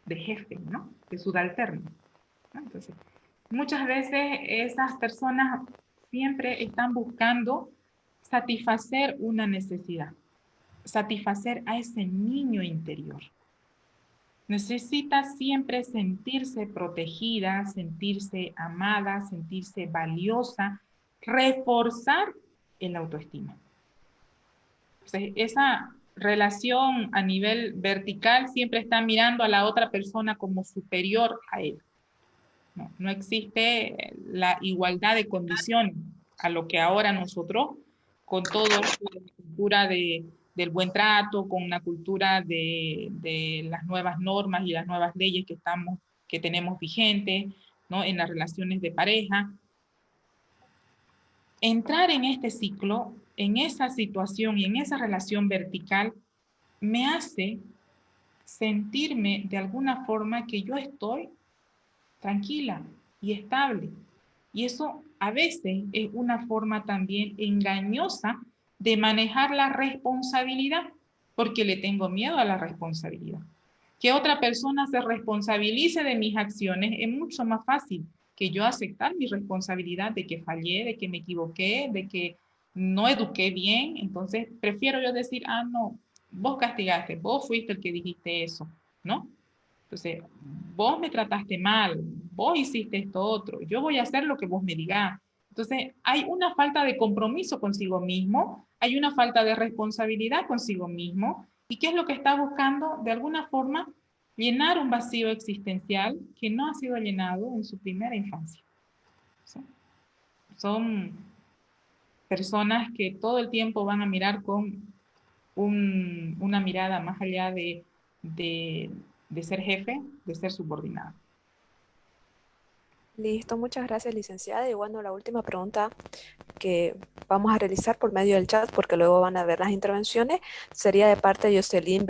jefe, ¿no? De subalterno, ¿no? Entonces, muchas veces esas personas siempre están buscando satisfacer una necesidad, satisfacer a ese niño interior. Necesita siempre sentirse protegida, sentirse amada, sentirse valiosa, reforzar el autoestima. Entonces, esa relación a nivel vertical siempre está mirando a la otra persona como superior a él. No, no existe la igualdad de condiciones a lo que ahora nosotros, con toda la cultura del buen trato, con una cultura de las nuevas normas y las nuevas leyes que tenemos vigentes, ¿no? En las relaciones de pareja, entrar en este ciclo, en esa situación y en esa relación vertical, me hace sentirme de alguna forma que yo estoy tranquila y estable. Y eso a veces es una forma también engañosa de manejar la responsabilidad, porque le tengo miedo a la responsabilidad. Que otra persona se responsabilice de mis acciones es mucho más fácil que yo aceptar mi responsabilidad de que fallé, de que me equivoqué, de que no eduqué bien. Entonces prefiero yo decir, ah, no, vos castigaste, vos fuiste el que dijiste eso, ¿no? Entonces, vos me trataste mal, vos hiciste esto otro, yo voy a hacer lo que vos me digas. Entonces, hay una falta de compromiso consigo mismo, hay una falta de responsabilidad consigo mismo, y ¿qué es lo que está buscando? De alguna forma, llenar un vacío existencial que no ha sido llenado en su primera infancia. ¿Sí? Son personas que todo el tiempo van a mirar con una mirada más allá de ser jefe, de ser subordinado. Listo, muchas gracias, licenciada. Y bueno, la última pregunta que vamos a realizar por medio del chat, porque luego van a ver las intervenciones, sería de parte de Jocelyn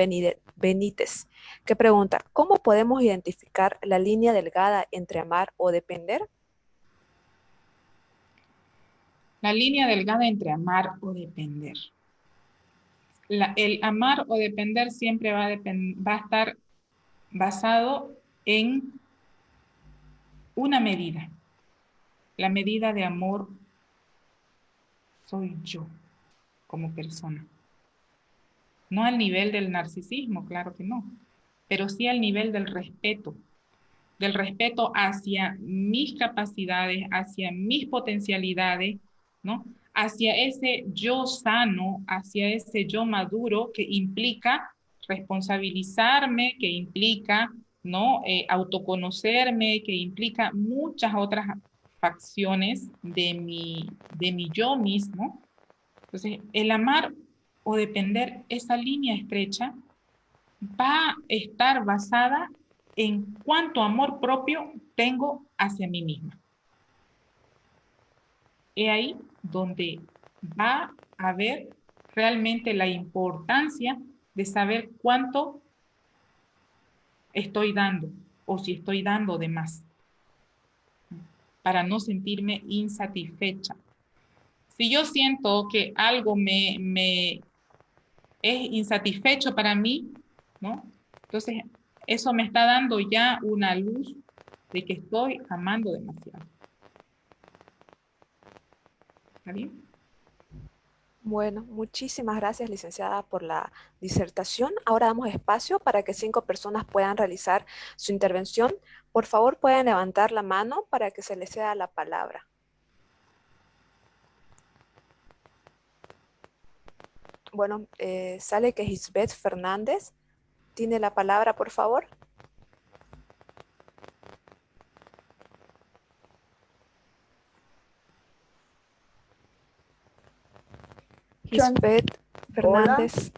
Benítez, que pregunta, ¿cómo podemos identificar la línea delgada entre amar o depender? La línea delgada entre amar o depender. El amar o depender siempre va a estar basado en una medida. La medida de amor soy yo como persona. No al nivel del narcisismo, claro que no, pero sí al nivel del respeto hacia mis capacidades, hacia mis potencialidades, ¿no? Hacia ese yo sano, hacia ese yo maduro que implica responsabilizarme, que implica, ¿no? Autoconocerme, que implica muchas otras facciones de mi yo mismo. Entonces, el amar o depender, esa línea estrecha, va a estar basada en cuánto amor propio tengo hacia mí misma. Es ahí donde va a ver realmente la importancia de saber cuánto estoy dando o si estoy dando de más para no sentirme insatisfecha. Si yo siento que algo me es insatisfecho para mí, ¿no? Entonces, eso me está dando ya una luz de que estoy amando demasiado. ¿Está bien? Bueno, muchísimas gracias, licenciada, por la disertación. Ahora damos espacio para que 5 personas puedan realizar su intervención. Por favor, pueden levantar la mano para que se les ceda la palabra. Bueno, sale que Isbeth Fernández. Tiene la palabra, por favor. Lisbeth Hola, Fernández.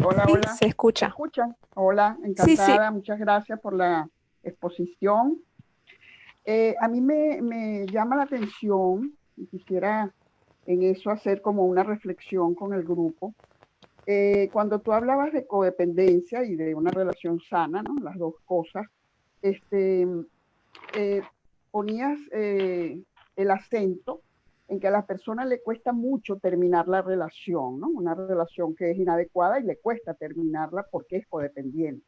hola, Sí, hola. se ¿Me escucha. escuchan? Hola, Sí, sí. encantada. Muchas gracias por la exposición. A mí me llama la atención y quisiera en eso hacer como una reflexión con el grupo. Cuando tú hablabas de codependencia y de una relación sana, ¿no? Las dos cosas, este, eh, ponías el acento en que a la persona le cuesta mucho terminar la relación, ¿no? Una relación que es inadecuada y le cuesta terminarla porque es codependiente.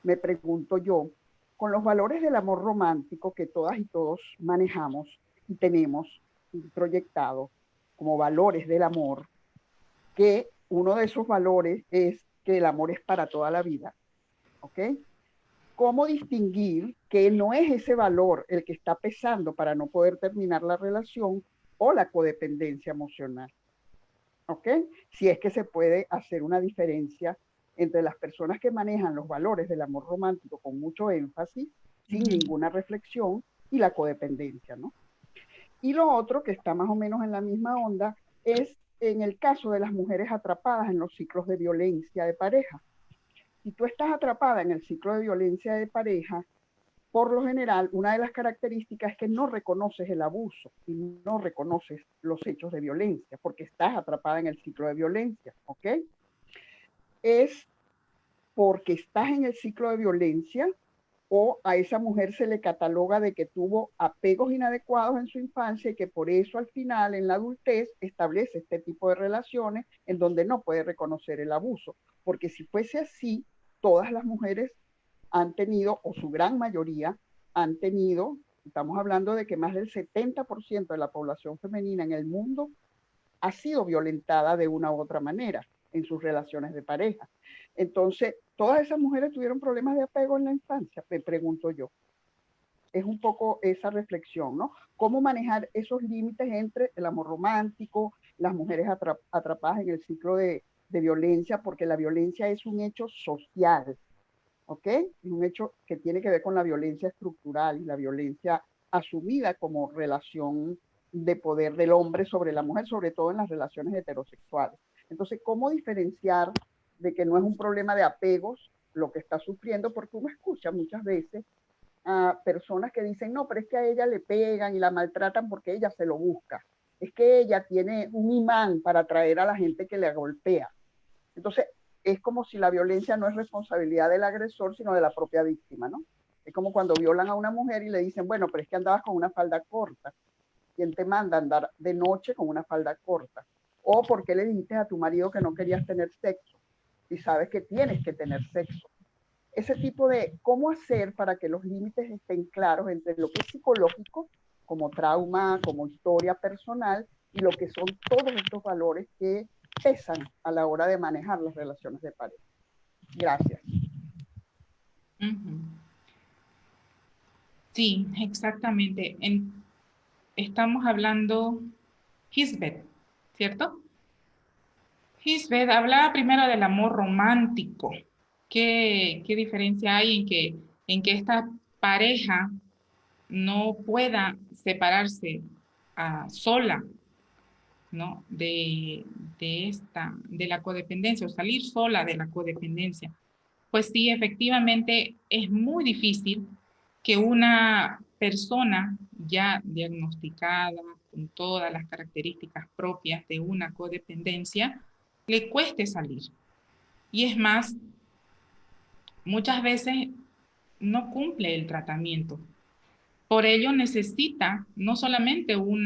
Me pregunto yo, con los valores del amor romántico que todas y todos manejamos y tenemos proyectados como valores del amor, que uno de esos valores es que el amor es para toda la vida, ¿ok? ¿Cómo distinguir que no es ese valor el que está pesando para no poder terminar la relación o la codependencia emocional? ¿Ok? Si es que se puede hacer una diferencia entre las personas que manejan los valores del amor romántico con mucho énfasis, sin ninguna reflexión, y la codependencia, ¿no? Y lo otro, que está más o menos en la misma onda, es en el caso de las mujeres atrapadas en los ciclos de violencia de pareja. Si tú estás atrapada en el ciclo de violencia de pareja, por lo general, una de las características es que no reconoces el abuso y no reconoces los hechos de violencia, porque estás atrapada en el ciclo de violencia, ¿ok? Es porque estás en el ciclo de violencia o a esa mujer se le cataloga de que tuvo apegos inadecuados en su infancia y que por eso al final en la adultez establece este tipo de relaciones en donde no puede reconocer el abuso, porque si fuese así, todas las mujeres han tenido, o su gran mayoría, han tenido, estamos hablando de que más del 70% de la población femenina en el mundo ha sido violentada de una u otra manera en sus relaciones de pareja. Entonces, todas esas mujeres tuvieron problemas de apego en la infancia, me pregunto yo. Es un poco esa reflexión, ¿no? Cómo manejar esos límites entre el amor romántico, las mujeres atrapadas en el ciclo de violencia, porque la violencia es un hecho social, ¿ok? Es un hecho que tiene que ver con la violencia estructural y la violencia asumida como relación de poder del hombre sobre la mujer, sobre todo en las relaciones heterosexuales. Entonces, ¿cómo diferenciar de que no es un problema de apegos lo que está sufriendo? Porque uno escucha muchas veces a personas que dicen, no, pero es que a ella le pegan y la maltratan porque ella se lo busca. Es que ella tiene un imán para atraer a la gente que le golpea. Entonces, es como si la violencia no es responsabilidad del agresor, sino de la propia víctima, ¿no? Es como cuando violan a una mujer y le dicen, bueno, pero es que andabas con una falda corta. ¿Quién te manda a andar de noche con una falda corta? O ¿por qué le dijiste a tu marido que no querías tener sexo? Y sabes que tienes que tener sexo. Ese tipo de cómo hacer para que los límites estén claros entre lo que es psicológico, como trauma, como historia personal, y lo que son todos estos valores que pesan a la hora de manejar las relaciones de pareja. Gracias. Sí, exactamente. Estamos hablando, Hisbeth, ¿cierto? Hisbeth hablaba primero del amor romántico. ¿Qué diferencia hay en que esta pareja no pueda separarse sola, ¿no? De la codependencia o salir sola de la codependencia? Pues sí, efectivamente es muy difícil que una persona ya diagnosticada con todas las características propias de una codependencia le cueste salir. Y es más, muchas veces no cumple el tratamiento. Por ello necesita no solamente un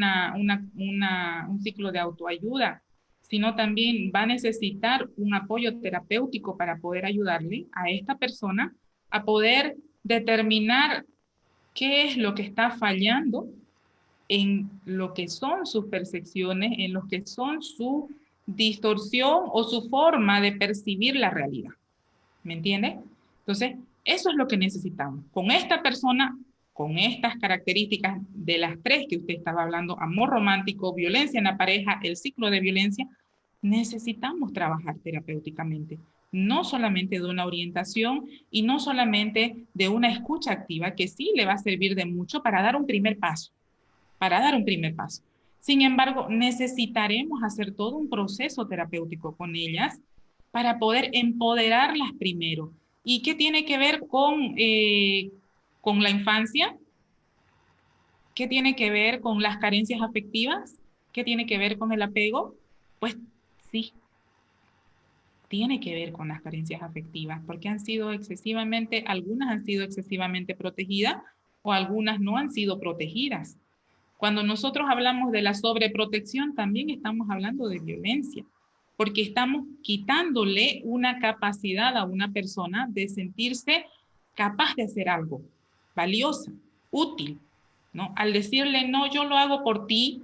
ciclo de autoayuda, sino también va a necesitar un apoyo terapéutico para poder ayudarle a esta persona a poder determinar qué es lo que está fallando en lo que son sus percepciones, en lo que son su distorsión o su forma de percibir la realidad. ¿Me entiende? Entonces, eso es lo que necesitamos. Con esta persona, con estas características de las tres que usted estaba hablando, amor romántico, violencia en la pareja, el ciclo de violencia, necesitamos trabajar terapéuticamente, no solamente de una orientación y no solamente de una escucha activa, que sí le va a servir de mucho para dar un primer paso, Sin embargo, necesitaremos hacer todo un proceso terapéutico con ellas para poder empoderarlas primero. ¿Y qué tiene que ver con la infancia? ¿Qué tiene que ver con las carencias afectivas? ¿Qué tiene que ver con el apego? Pues sí, tiene que ver con las carencias afectivas, porque algunas han sido excesivamente protegidas o algunas no han sido protegidas. Cuando nosotros hablamos de la sobreprotección, también estamos hablando de violencia, porque estamos quitándole una capacidad a una persona de sentirse capaz de hacer algo, valiosa, útil, ¿no? Al decirle, no, yo lo hago por ti,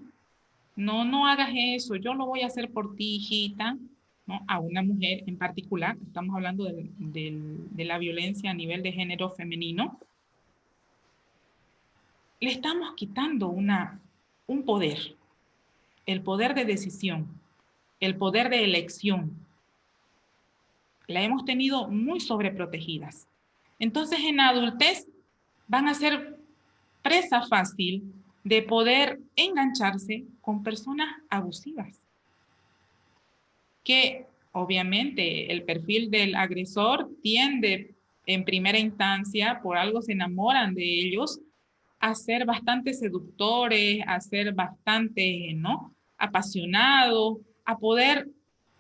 no hagas eso, yo lo voy a hacer por ti, hijita, ¿no? A una mujer en particular, estamos hablando de la violencia a nivel de género femenino, le estamos quitando un poder, el poder de decisión, el poder de elección. La hemos tenido muy sobreprotegidas. Entonces, en la adultez van a ser presa fácil de poder engancharse con personas abusivas. Que obviamente el perfil del agresor tiende en primera instancia, por algo se enamoran de ellos, a ser bastante seductores, a ser bastante, ¿no?, apasionados, a poder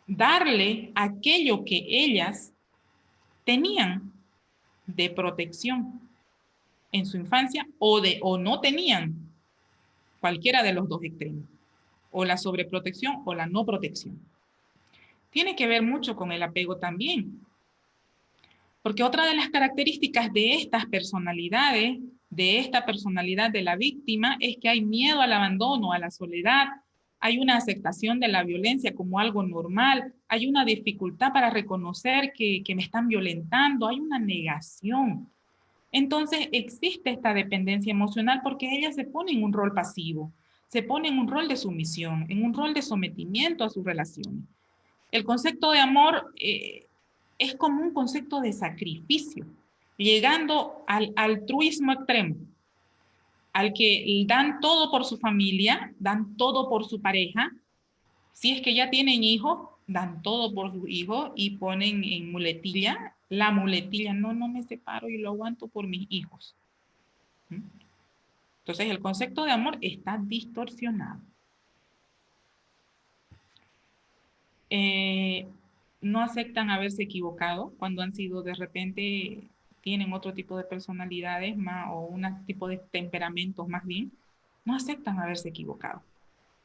darle aquello que ellas tenían de protección en su infancia o no tenían, cualquiera de los dos extremos, o la sobreprotección o la no protección. Tiene que ver mucho con el apego también, porque otra de las características de estas personalidades, de esta personalidad de la víctima, es que hay miedo al abandono, a la soledad, hay una aceptación de la violencia como algo normal, hay una dificultad para reconocer que me están violentando, hay una negación. Entonces existe esta dependencia emocional porque ella se pone en un rol pasivo, se pone en un rol de sumisión, en un rol de sometimiento a sus relaciones. El concepto de amor es como un concepto de sacrificio, llegando al altruismo extremo, al que dan todo por su familia, dan todo por su pareja. Si es que ya tienen hijos, dan todo por sus hijos y ponen en muletilla, la muletilla, no me separo y lo aguanto por mis hijos. Entonces el concepto de amor está distorsionado. No aceptan haberse equivocado cuando han sido de repente, tienen otro tipo de personalidades más, o un tipo de temperamentos más bien, no aceptan haberse equivocado.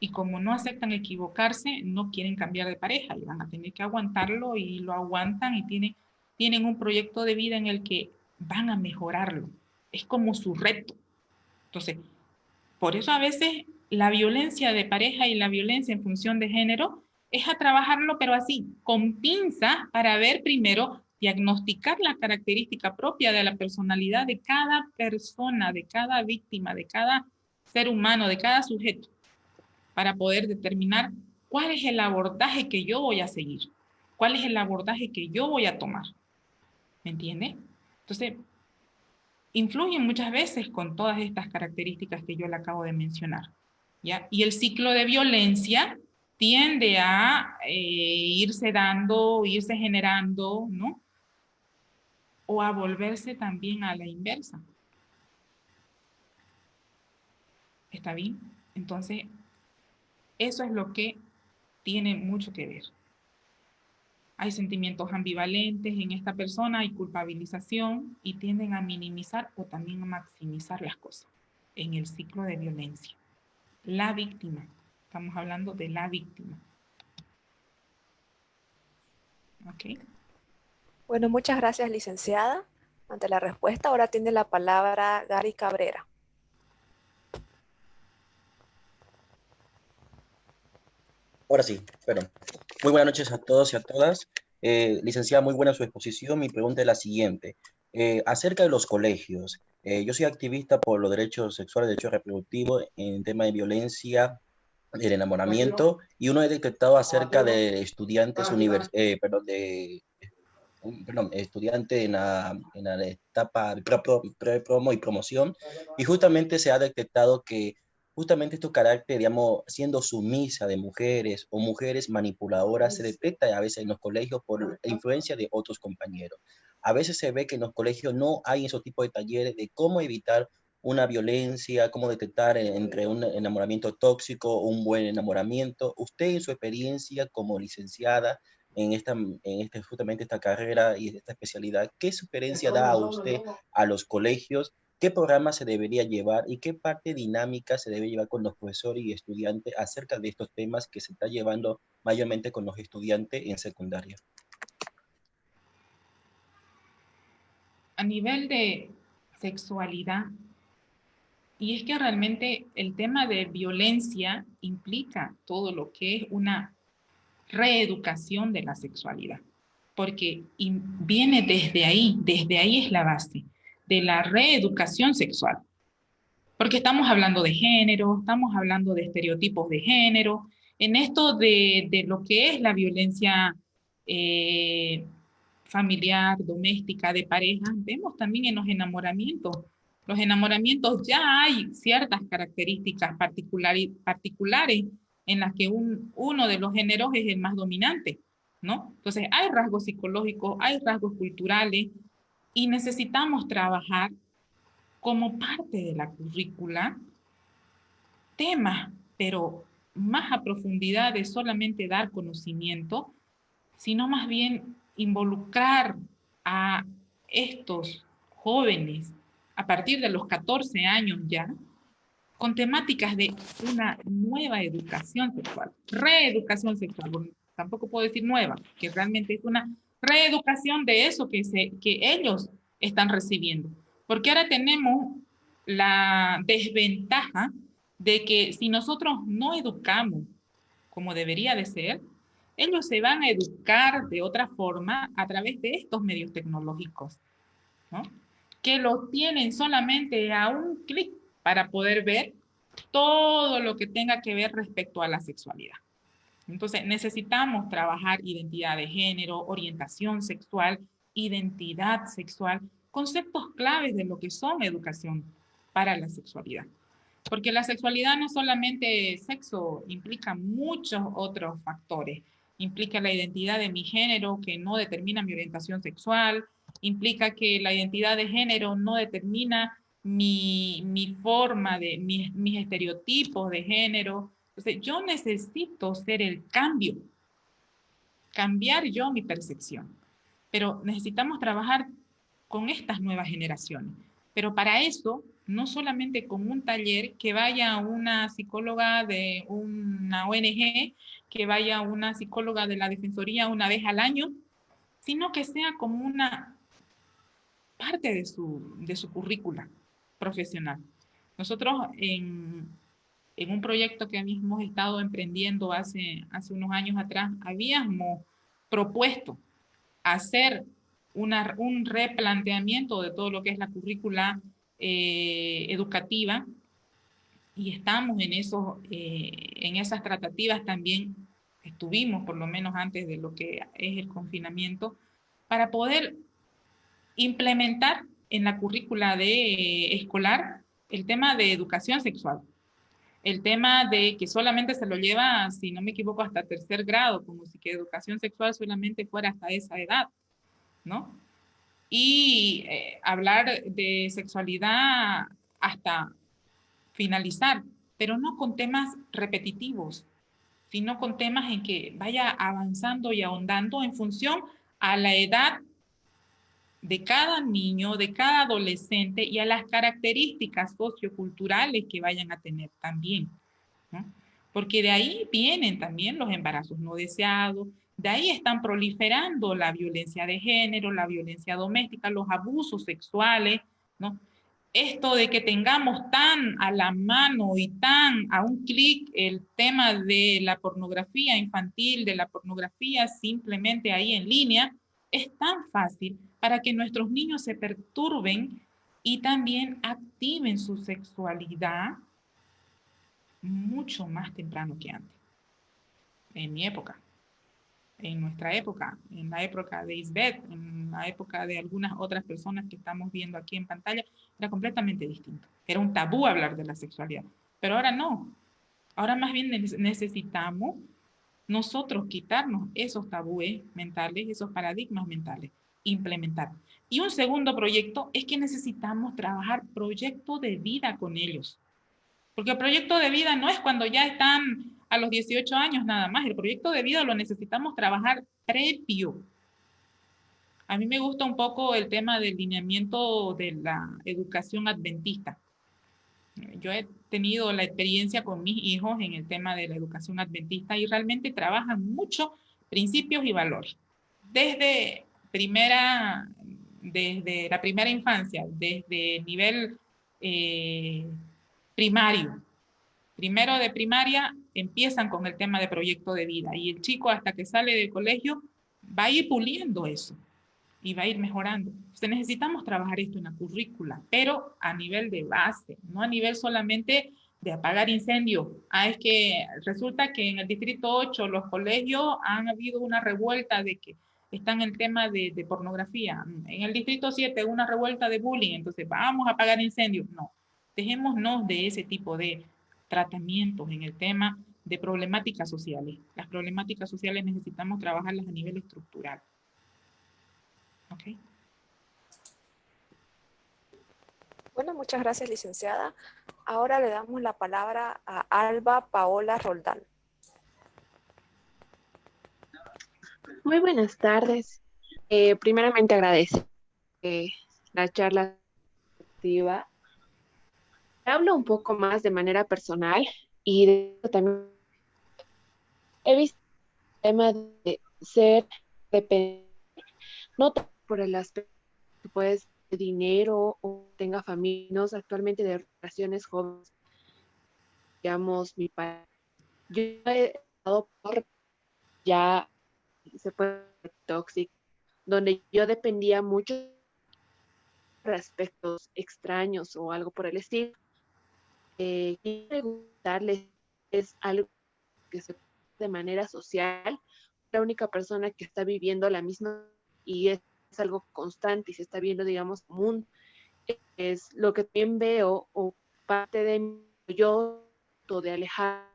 Y como no aceptan equivocarse, no quieren cambiar de pareja y van a tener que aguantarlo y lo aguantan y tienen un proyecto de vida en el que van a mejorarlo. Es como su reto. Entonces, por eso a veces la violencia de pareja y la violencia en función de género es a trabajarlo, pero así, con pinza, para ver primero, diagnosticar la característica propia de la personalidad de cada persona, de cada víctima, de cada ser humano, de cada sujeto, para poder determinar cuál es el abordaje que yo voy a seguir, cuál es el abordaje que yo voy a tomar. ¿Me entiende? Entonces, influyen muchas veces con todas estas características que yo le acabo de mencionar, ¿ya? Y el ciclo de violencia tiende a irse dando, irse generando, ¿no? O a volverse también a la inversa. ¿Está bien? Entonces, eso es lo que tiene mucho que ver. Hay sentimientos ambivalentes en esta persona, hay culpabilización y tienden a minimizar o también a maximizar las cosas en el ciclo de violencia. La víctima. Estamos hablando de la víctima. ¿Ok? Bueno, muchas gracias, licenciada. Ante la respuesta, ahora tiene la palabra Gary Cabrera. Ahora sí, perdón. Muy buenas noches a todos y a todas. Licenciada, muy buena su exposición. Mi pregunta es la siguiente. Acerca de los colegios, yo soy activista por los derechos sexuales, derechos reproductivos en tema de violencia, el enamoramiento, y uno he detectado acerca de estudiantes perdón, estudiante en la etapa pre-promo y promoción, y justamente se ha detectado que justamente estos caracteres, digamos, siendo sumisa de mujeres o mujeres manipuladoras, se detecta a veces en los colegios por la influencia de otros compañeros. A veces se ve que en los colegios no hay esos tipos de talleres de cómo evitar una violencia, cómo detectar entre un enamoramiento tóxico o un buen enamoramiento. Usted en su experiencia como licenciada justamente esta carrera y esta especialidad, ¿qué sugerencia da a usted a los colegios? ¿Qué programa se debería llevar y qué parte dinámica se debe llevar con los profesores y estudiantes acerca de estos temas que se está llevando mayormente con los estudiantes en secundaria? A nivel de sexualidad, y es que realmente el tema de violencia implica todo lo que es una reeducación de la sexualidad, porque viene desde ahí es la base de la reeducación sexual, porque estamos hablando de género, estamos hablando de estereotipos de género, en esto de lo que es la violencia eh, familiar, doméstica, de pareja, vemos también en los enamoramientos. Los enamoramientos ya hay ciertas características particulares en las que uno de los géneros es el más dominante, ¿no? Entonces hay rasgos psicológicos, hay rasgos culturales y necesitamos trabajar como parte de la currícula temas, pero más a profundidad de solamente dar conocimiento, sino más bien involucrar a estos jóvenes a partir de los 14 años ya, con temáticas de una nueva educación sexual, reeducación sexual, bueno, tampoco puedo decir nueva, que realmente es una reeducación de eso que ellos están recibiendo. Porque ahora tenemos la desventaja de que si nosotros no educamos como debería de ser, ellos se van a educar de otra forma a través de estos medios tecnológicos, ¿no? Que los tienen solamente a un clic para poder ver todo lo que tenga que ver respecto a la sexualidad. Entonces, necesitamos trabajar identidad de género, orientación sexual, identidad sexual, conceptos claves de lo que son educación para la sexualidad. Porque la sexualidad no solamente sexo, implica muchos otros factores. Implica la identidad de mi género que no determina mi orientación sexual, implica que la identidad de género no determina mi forma de, mis estereotipos de género. Entonces, yo necesito ser el cambio, cambiar yo mi percepción. Pero necesitamos trabajar con estas nuevas generaciones. Pero para eso, no solamente con un taller, que vaya una psicóloga de una ONG, que vaya una psicóloga de la Defensoría una vez al año, sino que sea como una parte de su currícula profesional. Nosotros en un proyecto que habíamos estado emprendiendo hace unos años atrás, habíamos propuesto hacer un replanteamiento de todo lo que es la currícula educativa y estamos en esas tratativas también, estuvimos por lo menos antes de lo que es el confinamiento, para poder implementar en la currícula escolar el tema de educación sexual. El tema de que solamente se lo lleva, si no me equivoco, hasta tercer grado, como si que educación sexual solamente fuera hasta esa edad, ¿no? Y hablar de sexualidad hasta finalizar, pero no con temas repetitivos, sino con temas en que vaya avanzando y ahondando en función a la edad de cada niño, de cada adolescente y a las características socioculturales que vayan a tener también, ¿no? Porque de ahí vienen también los embarazos no deseados, de ahí están proliferando la violencia de género, la violencia doméstica, los abusos sexuales, ¿no? Esto de que tengamos tan a la mano y tan a un clic el tema de la pornografía infantil, de la pornografía simplemente ahí en línea, es tan fácil para que nuestros niños se perturben y también activen su sexualidad mucho más temprano que antes, en mi época. en nuestra época, en la época de Isbeth, en la época de algunas otras personas que estamos viendo aquí en pantalla, era completamente distinto. Era un tabú hablar de la sexualidad, pero ahora no. Ahora más bien necesitamos nosotros quitarnos esos tabúes mentales, esos paradigmas mentales, implementar. Y un segundo proyecto es que necesitamos trabajar proyecto de vida con ellos. Porque el proyecto de vida no es cuando ya están a los 18 años nada más. El proyecto de vida lo necesitamos trabajar previo. A mí me gusta un poco el tema del lineamiento de la educación adventista. Yo he tenido la experiencia con mis hijos en el tema de la educación adventista y realmente trabajan mucho principios y valores. Desde la primera infancia, desde nivel primario. Primero de primaria empiezan con el tema de proyecto de vida y el chico hasta que sale del colegio va a ir puliendo eso y va a ir mejorando. Entonces necesitamos trabajar esto en la currícula, pero a nivel de base, no a nivel solamente de apagar incendios. Es que resulta que en el Distrito 8 los colegios han habido una revuelta de que están en el tema de pornografía. En el Distrito 7 una revuelta de bullying, entonces vamos a apagar incendios. No, dejémonos de ese tipo de tratamientos en el tema de problemáticas sociales. Las problemáticas sociales necesitamos trabajarlas a nivel estructural. ¿Ok? Bueno, muchas gracias, licenciada. Ahora le damos la palabra a Alba Paola Roldán. Muy buenas tardes. Primeramente agradecer la charla activa. Hablo un poco más de manera personal y también he visto el tema de ser dependiente, no por el aspecto que puedes de dinero o tenga familias, actualmente de relaciones jóvenes, digamos, mi padre. Yo he estado por ya se puede ser tóxico, donde yo dependía mucho de aspectos extraños o algo por el estilo. Quiero preguntarles, ¿es algo que se puede de manera social? La única persona que está viviendo la misma y es algo constante y se está viendo, digamos, común, es lo que también veo o parte de mí, yo de alejar,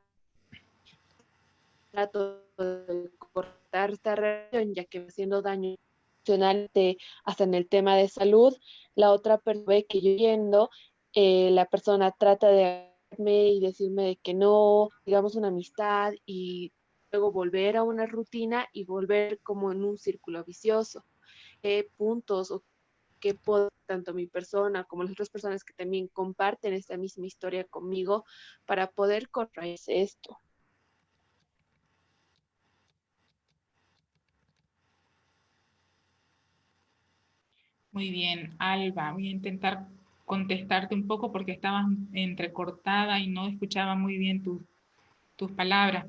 trato de cortar esta relación ya que va haciendo daño emocional hasta en el tema de salud. La otra persona ve que yo yendo, la persona trata de verme y decirme de que no, digamos una amistad y luego volver a una rutina y volver como en un círculo vicioso. ¿Qué puntos o qué puedo, tanto mi persona como las otras personas que también comparten esta misma historia conmigo para poder corregir esto? Muy bien, Alba, voy a intentar contestarte un poco porque estabas entrecortada y no escuchaba muy bien tus palabras,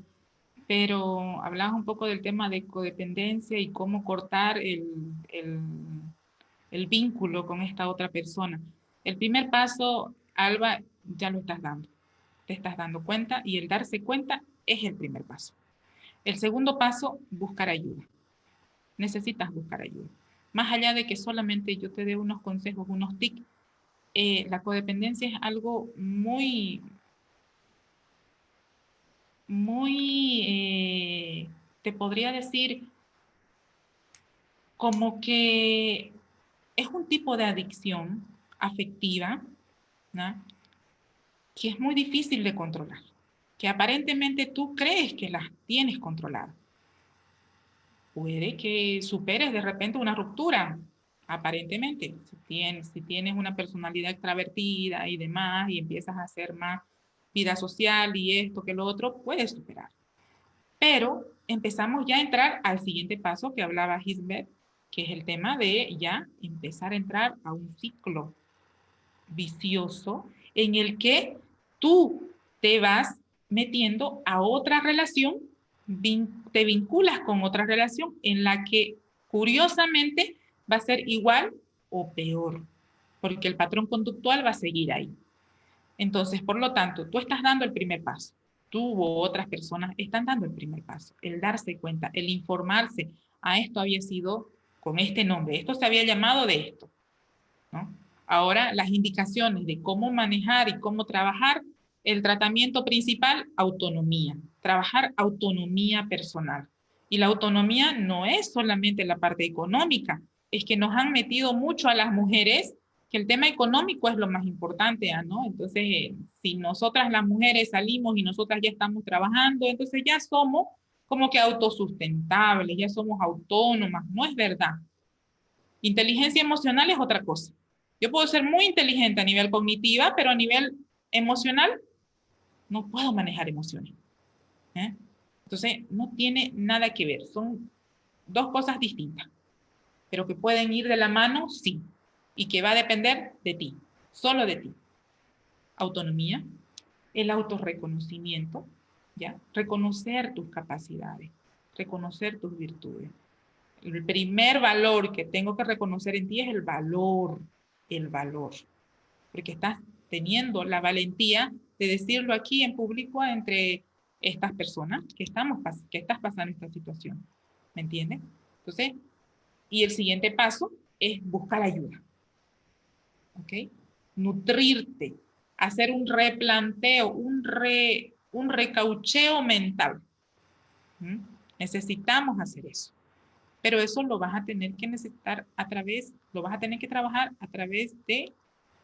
pero hablabas un poco del tema de codependencia y cómo cortar el vínculo con esta otra persona. El primer paso, Alba, ya lo estás dando. Te estás dando cuenta y el darse cuenta es el primer paso. El segundo paso, buscar ayuda. Necesitas buscar ayuda. Más allá de que solamente yo te dé unos consejos, unos tips, la codependencia es algo te podría decir, como que es un tipo de adicción afectiva, ¿no?, que es muy difícil de controlar, que aparentemente tú crees que las tienes controladas. Puede que superes de repente una ruptura, aparentemente. Si tienes una personalidad extravertida y demás, y empiezas a hacer más vida social y esto que lo otro, puedes superar. Pero empezamos ya a entrar al siguiente paso que hablaba Isbeth, que es el tema de ya empezar a entrar a un ciclo vicioso en el que tú te vas metiendo a otra relación, te vinculas con otra relación en la que curiosamente va a ser igual o peor, porque el patrón conductual va a seguir ahí. Entonces, por lo tanto, tú estás dando el primer paso. tú u otras personas están dando el primer paso, el darse cuenta, el informarse. Esto había sido con este nombre, esto se había llamado de esto, ¿no? Ahora, las indicaciones de cómo manejar y cómo trabajar, el tratamiento principal, autonomía. Trabajar autonomía personal. Y la autonomía no es solamente la parte económica, es que nos han metido mucho a las mujeres que el tema económico es lo más importante, ¿no? Entonces, si nosotras las mujeres salimos y nosotras ya estamos trabajando, entonces ya somos como que autosustentables, ya somos autónomas. No es verdad. Inteligencia emocional es otra cosa. Yo puedo ser muy inteligente a nivel cognitiva, pero a nivel emocional no puedo manejar emociones. ¿Eh? Entonces, no tiene nada que ver. Son dos cosas distintas, pero que pueden ir de la mano, sí. Y que va a depender de ti, solo de ti. Autonomía, el autorreconocimiento, ¿ya? Reconocer tus capacidades, reconocer tus virtudes. El primer valor que tengo que reconocer en ti es el valor, porque estás teniendo la valentía de decirlo aquí en público entre estas personas que estás pasando esta situación, ¿me entiendes? Entonces, y el siguiente paso es buscar ayuda, ¿ok? Nutrirte, hacer un replanteo, un recaucheo mental. ¿Mm? Necesitamos hacer eso. Pero eso lo vas a tener que necesitar lo vas a tener que trabajar a través de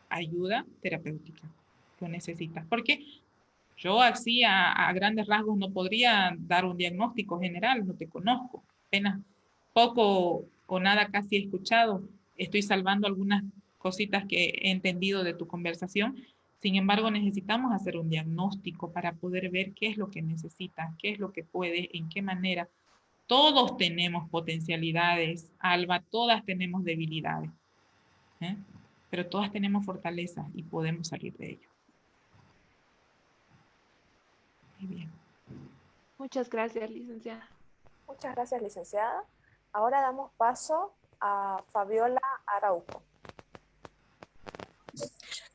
ayuda terapéutica. Lo necesitas. Porque yo así a grandes rasgos no podría dar un diagnóstico general, no te conozco. Apenas poco o nada casi he escuchado. Estoy salvando algunas cositas que he entendido de tu conversación. Sin embargo, necesitamos hacer un diagnóstico para poder ver qué es lo que necesitas, qué es lo que puedes, en qué manera. Todos tenemos potencialidades, Alba, todas tenemos debilidades, ¿eh? Pero todas tenemos fortalezas y podemos salir de ello. Muy bien. Muchas gracias, licenciada. Muchas gracias, licenciada. Ahora damos paso a Fabiola Araujo.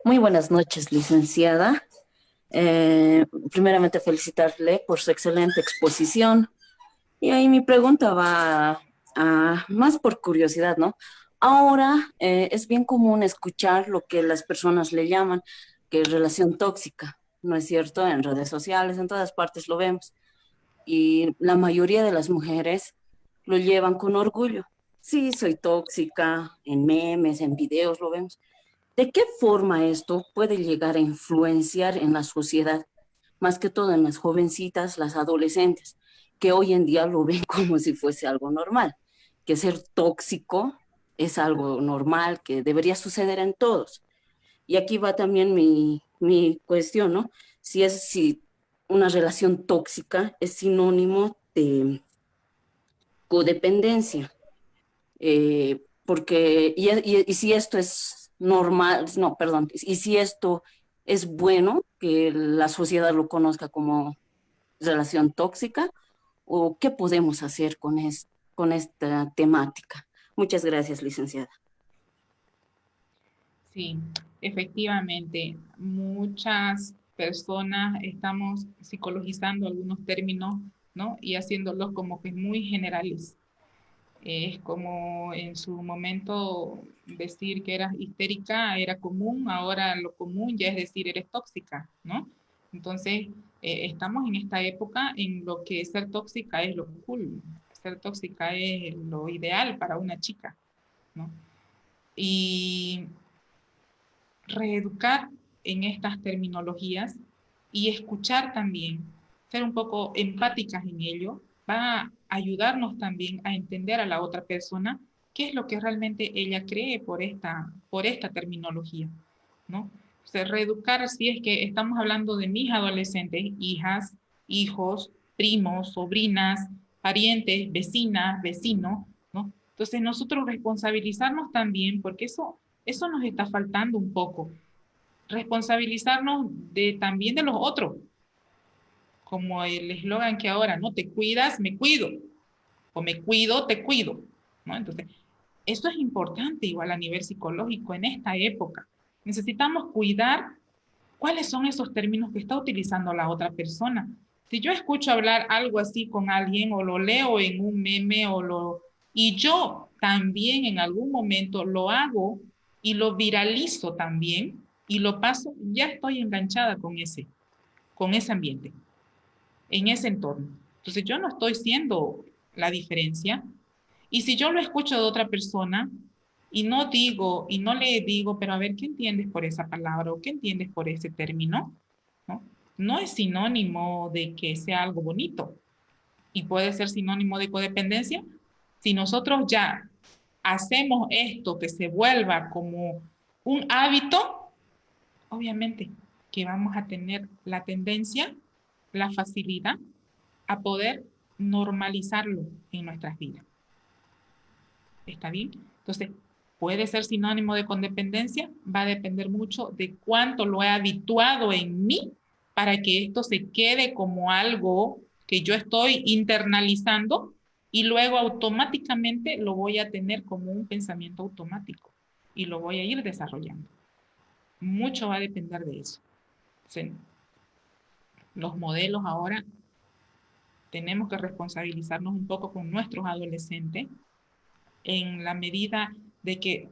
Muy buenas noches, licenciada. Primeramente felicitarle por su excelente exposición. Y ahí mi pregunta va más por curiosidad, ¿no? Ahora es bien común escuchar lo que las personas le llaman que es relación tóxica, ¿no es cierto? En redes sociales, en todas partes lo vemos. Y la mayoría de las mujeres lo llevan con orgullo. Sí, soy tóxica, en memes, en videos lo vemos. ¿De qué forma esto puede llegar a influenciar en la sociedad, más que todo en las jovencitas, las adolescentes, que hoy en día lo ven como si fuese algo normal, que ser tóxico es algo normal, que debería suceder en todos? Y aquí va también mi cuestión, ¿no? Si una relación tóxica es sinónimo de codependencia, y si esto es normal, no, perdón, y si esto es bueno que la sociedad lo conozca como relación tóxica, o qué podemos hacer con esta temática. Muchas gracias, licenciada. Sí, efectivamente, muchas personas estamos psicologizando algunos términos, ¿no? Y haciéndolos como que muy generales. Es como en su momento decir que eras histérica era común, ahora lo común ya es decir eres tóxica, ¿no? Entonces, estamos en esta época en lo que ser tóxica es lo cool, ser tóxica es lo ideal para una chica, ¿no? Y reeducar en estas terminologías y escuchar también, ser un poco empáticas en ello, va a ayudarnos también a entender a la otra persona qué es lo que realmente ella cree por esta terminología, ¿no? O sea, reeducar, si es que estamos hablando de mis adolescentes, hijas, hijos, primos, sobrinas, parientes, vecinas, vecinos, ¿no? Entonces nosotros responsabilizarnos también, porque eso nos está faltando un poco. Responsabilizarnos también de los otros. Como el eslogan que ahora, ¿no? Te cuidas, me cuido. O me cuido, te cuido, ¿no? Entonces, eso es importante igual a nivel psicológico en esta época. Necesitamos cuidar ¿Cuáles son esos términos que está utilizando la otra persona? Si yo escucho hablar algo así con alguien o lo leo en un meme y yo también en algún momento lo hago y lo viralizo también y lo paso, ya estoy enganchada con ese ambiente, en ese entorno. Entonces yo no estoy siendo la diferencia. Y si yo lo escucho de otra persona y no le digo, pero a ver, ¿qué entiendes por esa palabra o qué entiendes por ese término? ¿No? No es sinónimo de que sea algo bonito y puede ser sinónimo de codependencia. Si nosotros ya hacemos esto que se vuelva como un hábito, obviamente que vamos a tener la tendencia, la facilidad a poder normalizarlo en nuestras vidas. ¿Está bien? Entonces, puede ser sinónimo de codependencia, va a depender mucho de cuánto lo he habituado en mí para que esto se quede como algo que yo estoy internalizando y luego automáticamente lo voy a tener como un pensamiento automático y lo voy a ir desarrollando. Mucho va a depender de eso. Sí. Los modelos ahora tenemos que responsabilizarnos un poco con nuestros adolescentes en la medida de que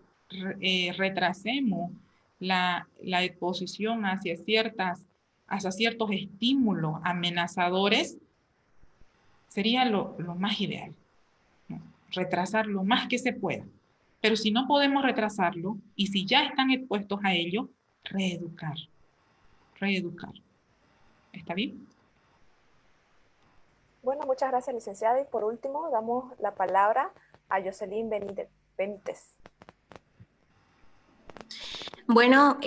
retrasemos la exposición hacia ciertos estímulos amenazadores, sería lo más ideal, ¿no? Retrasar lo más que se pueda. Pero si no podemos retrasarlo, y si ya están expuestos a ello, reeducar. ¿Está bien? Bueno, muchas gracias, licenciada. Y por último, damos la palabra a Jocelyn Benítez. Bueno,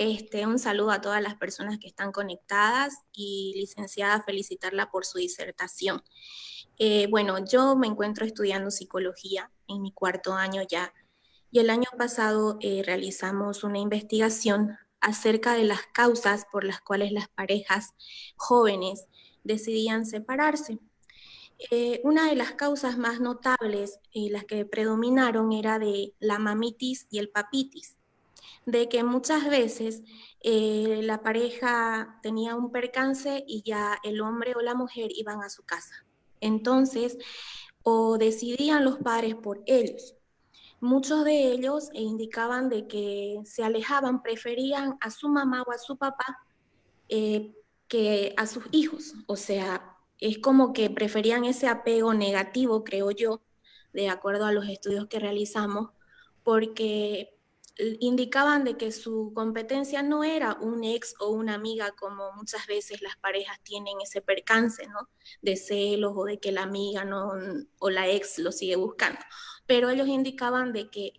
un saludo a todas las personas que están conectadas y licenciada, felicitarla por su disertación. Bueno, yo me encuentro estudiando psicología en mi 4º año ya y el año pasado realizamos una investigación acerca de las causas por las cuales las parejas jóvenes decidían separarse. Una de las causas más notables, las que predominaron, era de la mamitis y el papitis, de que muchas veces la pareja tenía un percance y ya el hombre o la mujer iban a su casa. Entonces, o decidían los padres por ellos. Muchos de ellos indicaban de que se alejaban, preferían a su mamá o a su papá que a sus hijos. O sea, es como que preferían ese apego negativo, creo yo, de acuerdo a los estudios que realizamos, porque indicaban de que su competencia no era un ex o una amiga, como muchas veces las parejas tienen ese percance, ¿no? De celos o de que la amiga no, o la ex lo sigue buscando. Pero ellos indicaban de que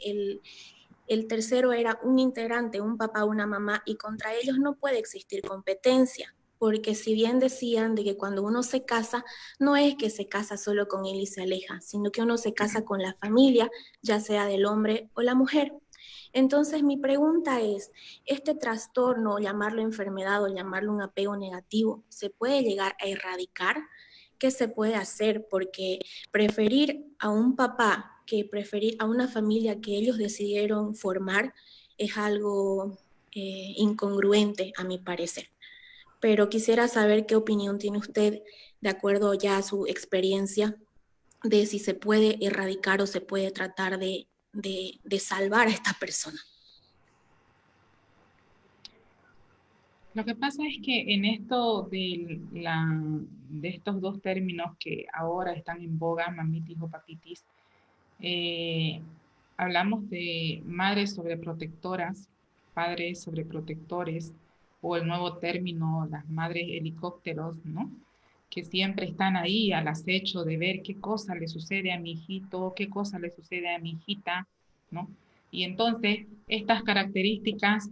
el tercero era un integrante, un papá, una mamá, y contra ellos no puede existir competencia. Porque si bien decían de que cuando uno se casa, no es que se casa solo con él y se aleja, sino que uno se casa con la familia, ya sea del hombre o la mujer. Entonces mi pregunta es, ¿este trastorno, llamarlo enfermedad o llamarlo un apego negativo, se puede llegar a erradicar? ¿Qué se puede hacer? Porque preferir a un papá que preferir a una familia que ellos decidieron formar es algo incongruente a mi parecer. Pero quisiera saber qué opinión tiene usted, de acuerdo ya a su experiencia, de si se puede erradicar o se puede tratar de salvar a esta persona. Lo que pasa es que en esto de estos dos términos que ahora están en boga, mamitis o papitis, hablamos de madres sobreprotectoras, padres sobreprotectores, o el nuevo término, las madres helicópteros, ¿no? Que siempre están ahí al acecho de ver qué cosa le sucede a mi hijito, qué cosa le sucede a mi hijita, ¿no? Y entonces, estas características,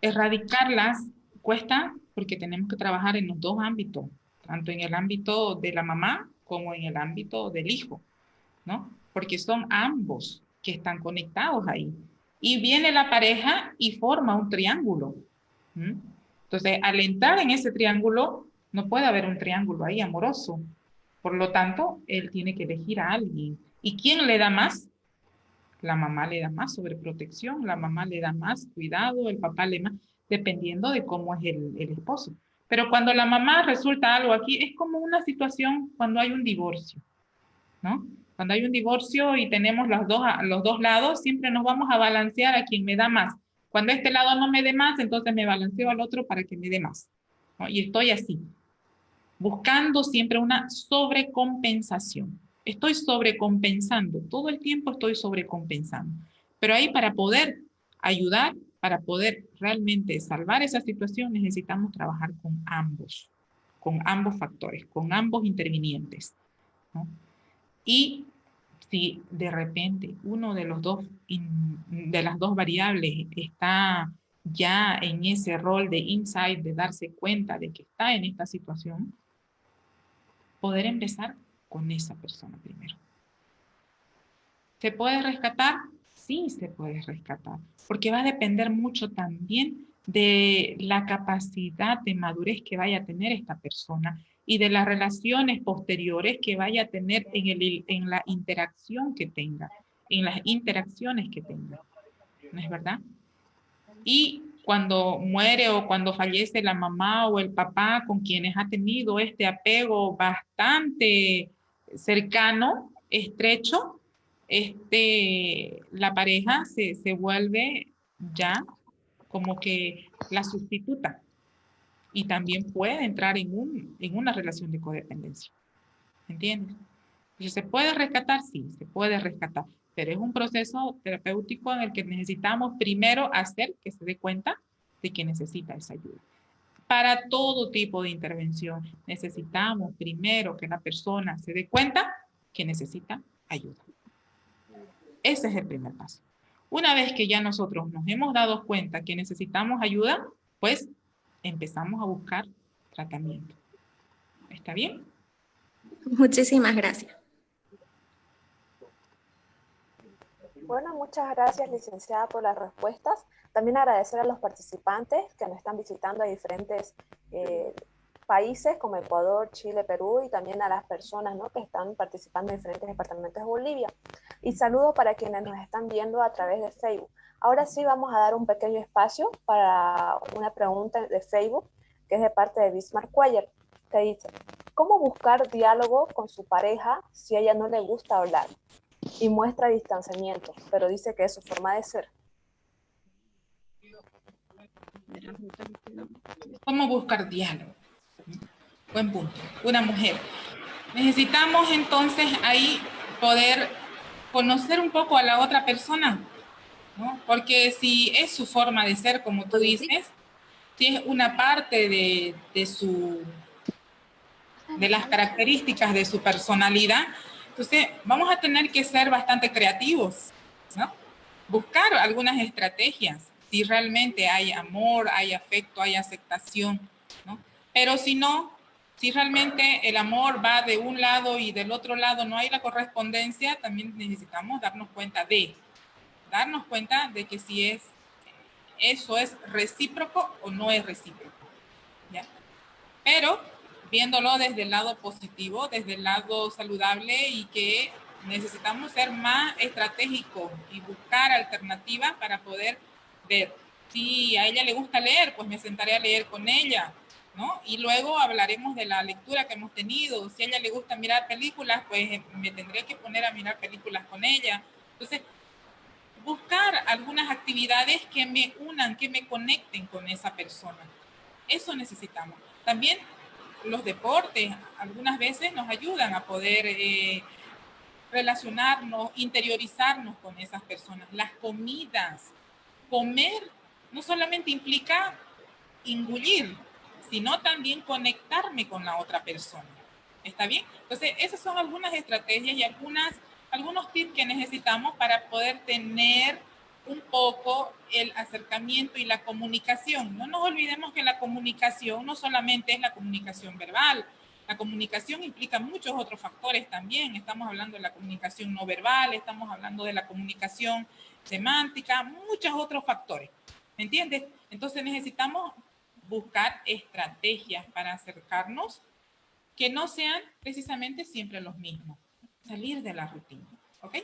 erradicarlas cuesta porque tenemos que trabajar en los dos ámbitos, tanto en el ámbito de la mamá como en el ámbito del hijo, ¿no? Porque son ambos que están conectados ahí. Y viene la pareja y forma un triángulo. Entonces, al entrar en ese triángulo, no puede haber un triángulo ahí amoroso. Por lo tanto, él tiene que elegir a alguien. ¿Y quién le da más? La mamá le da más sobreprotección, la mamá le da más cuidado, el papá le da más. dependiendo de cómo es el esposo. Pero cuando la mamá resulta algo aquí, es como una situación cuando hay un divorcio, ¿no? Cuando hay un divorcio y tenemos los dos lados, siempre nos vamos a balancear a quien me da más. Cuando este lado no me dé más, entonces me balanceo al otro para que me dé más, ¿no? Y estoy así, buscando siempre una sobrecompensación. Estoy sobrecompensando, todo el tiempo estoy sobrecompensando. Pero ahí para poder ayudar, para poder realmente salvar esa situación, necesitamos trabajar con ambos factores, con ambos intervinientes, ¿no? Y si de repente uno de de las dos variables está ya en ese rol de insight, de darse cuenta de que está en esta situación, poder empezar con esa persona primero. ¿Se puede rescatar? Sí, se puede rescatar, porque va a depender mucho también de la capacidad de madurez que vaya a tener esta persona y de las relaciones posteriores que vaya a tener en la interacción que tenga, en las interacciones que tenga. ¿No es verdad? Y cuando muere o cuando fallece la mamá o el papá con quienes ha tenido este apego bastante cercano, estrecho, la pareja se vuelve ya como que la sustituta y también puede entrar en una relación de codependencia. ¿Entiendes? Entonces, ¿se puede rescatar? Sí, se puede rescatar, pero es un proceso terapéutico en el que necesitamos primero hacer que se dé cuenta de que necesita esa ayuda. Para todo tipo de intervención, necesitamos primero que la persona se dé cuenta que necesita ayuda. Ese es el primer paso. Una vez que ya nosotros nos hemos dado cuenta que necesitamos ayuda, pues empezamos a buscar tratamiento. ¿Está bien? Muchísimas gracias. Bueno, muchas gracias, licenciada, por las respuestas. También agradecer a los participantes que nos están visitando de diferentes países como Ecuador, Chile, Perú, y también a las personas, ¿no?, que están participando en diferentes departamentos de Bolivia. Y saludo para quienes nos están viendo a través de Facebook. Ahora sí vamos a dar un pequeño espacio para una pregunta de Facebook, que es de parte de Bismarck Cuellar, que dice: ¿cómo buscar diálogo con su pareja si a ella no le gusta hablar y muestra distanciamiento, pero dice que es su forma de ser? ¿Cómo buscar diálogo? Buen punto. Una mujer. Necesitamos entonces ahí poder conocer un poco a la otra persona, ¿no? Porque si es su forma de ser, como tú dices, si es una parte de las características de su personalidad, entonces vamos a tener que ser bastante creativos, ¿no? Buscar algunas estrategias, si realmente hay amor, hay afecto, hay aceptación, ¿no? Pero si no, si realmente el amor va de un lado y del otro lado no hay la correspondencia, también necesitamos darnos cuenta de que si eso es recíproco o no es recíproco, ¿ya? Pero viéndolo desde el lado positivo, desde el lado saludable, y que necesitamos ser más estratégicos y buscar alternativas para poder ver. Si a ella le gusta leer, pues me sentaré a leer con ella, ¿no? Y luego hablaremos de la lectura que hemos tenido. Si a ella le gusta mirar películas, pues me tendré que poner a mirar películas con ella. Entonces, buscar algunas actividades que me unan, que me conecten con esa persona. Eso necesitamos. También los deportes algunas veces nos ayudan a poder relacionarnos, interiorizarnos con esas personas. Las comidas, comer no solamente implica engullir, sino también conectarme con la otra persona. ¿Está bien? Entonces, esas son algunas estrategias y algunos tips que necesitamos para poder tener un poco el acercamiento y la comunicación. No nos olvidemos que la comunicación no solamente es la comunicación verbal. La comunicación implica muchos otros factores también. Estamos hablando de la comunicación no verbal, estamos hablando de la comunicación semántica, muchos otros factores. ¿Me entiendes? Entonces necesitamos buscar estrategias para acercarnos que no sean precisamente siempre los mismos. Salir de la rutina. ¿Ok?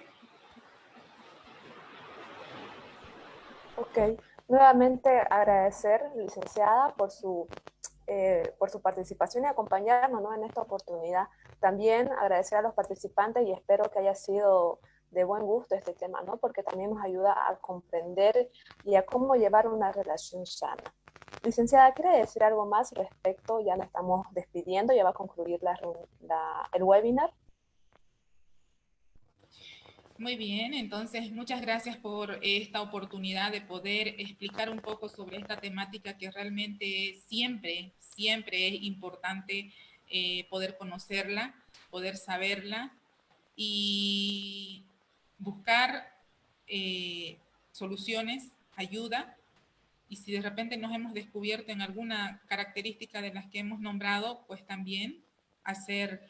Ok, Nuevamente agradecer, licenciada, por su participación y acompañarnos, ¿no?, en esta oportunidad. También agradecer a los participantes y espero que haya sido de buen gusto este tema, ¿no?, porque también nos ayuda a comprender y a cómo llevar una relación sana. Licenciada, ¿quiere decir algo más respecto? Ya la estamos despidiendo, ya va a concluir el webinar. Muy bien, entonces muchas gracias por esta oportunidad de poder explicar un poco sobre esta temática que realmente siempre es importante poder conocerla, poder saberla y buscar soluciones, ayuda. Y si de repente nos hemos descubierto en alguna característica de las que hemos nombrado, pues también hacer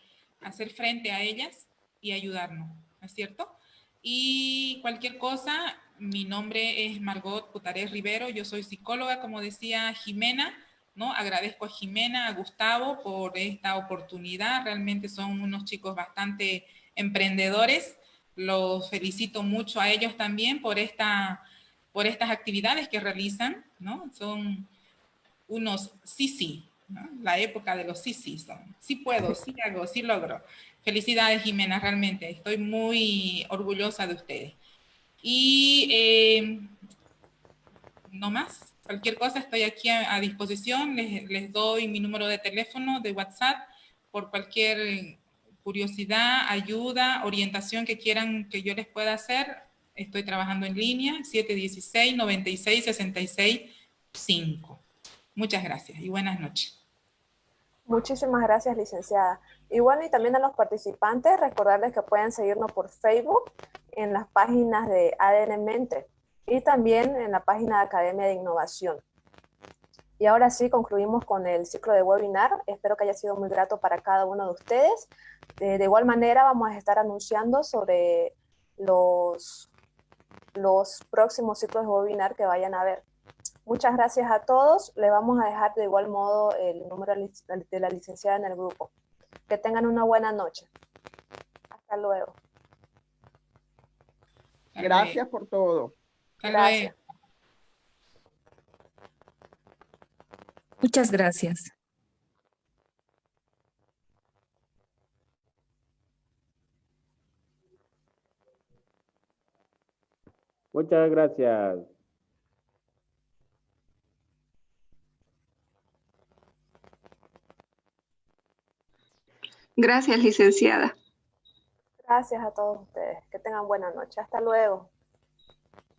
frente a ellas y ayudarnos, ¿no es cierto? Y cualquier cosa, mi nombre es Margot Putarés Rivero, yo soy psicóloga, como decía Jimena, ¿no? Agradezco a Jimena, a Gustavo por esta oportunidad, realmente son unos chicos bastante emprendedores, los felicito mucho a ellos también por estas actividades que realizan, ¿no? Son unos sí, ¿no? La época de los sí son. Sí puedo, sí hago, sí logro. Felicidades, Jimena, realmente. Estoy muy orgullosa de ustedes. Y no más. Cualquier cosa, estoy aquí a disposición. Les doy mi número de teléfono, de WhatsApp, por cualquier curiosidad, ayuda, orientación que quieran que yo les pueda hacer. Estoy trabajando en línea, 716-96-66-5. Muchas gracias y buenas noches. Muchísimas gracias, licenciada. Y bueno, y también a los participantes, recordarles que pueden seguirnos por Facebook, en las páginas de ADN Mente y también en la página de Academia de Innovación. Y ahora sí, concluimos con el ciclo de webinar. Espero que haya sido muy grato para cada uno de ustedes. De igual manera, vamos a estar anunciando sobre los próximos ciclos de webinar que vayan a ver. Muchas gracias a todos. Le vamos a dejar de igual modo el número de la licenciada en el grupo. Que tengan una buena noche. Hasta luego. Gracias por todo. Gracias. Muchas gracias. Muchas gracias. Gracias, licenciada. Gracias a todos ustedes. Que tengan buena noche. Hasta luego.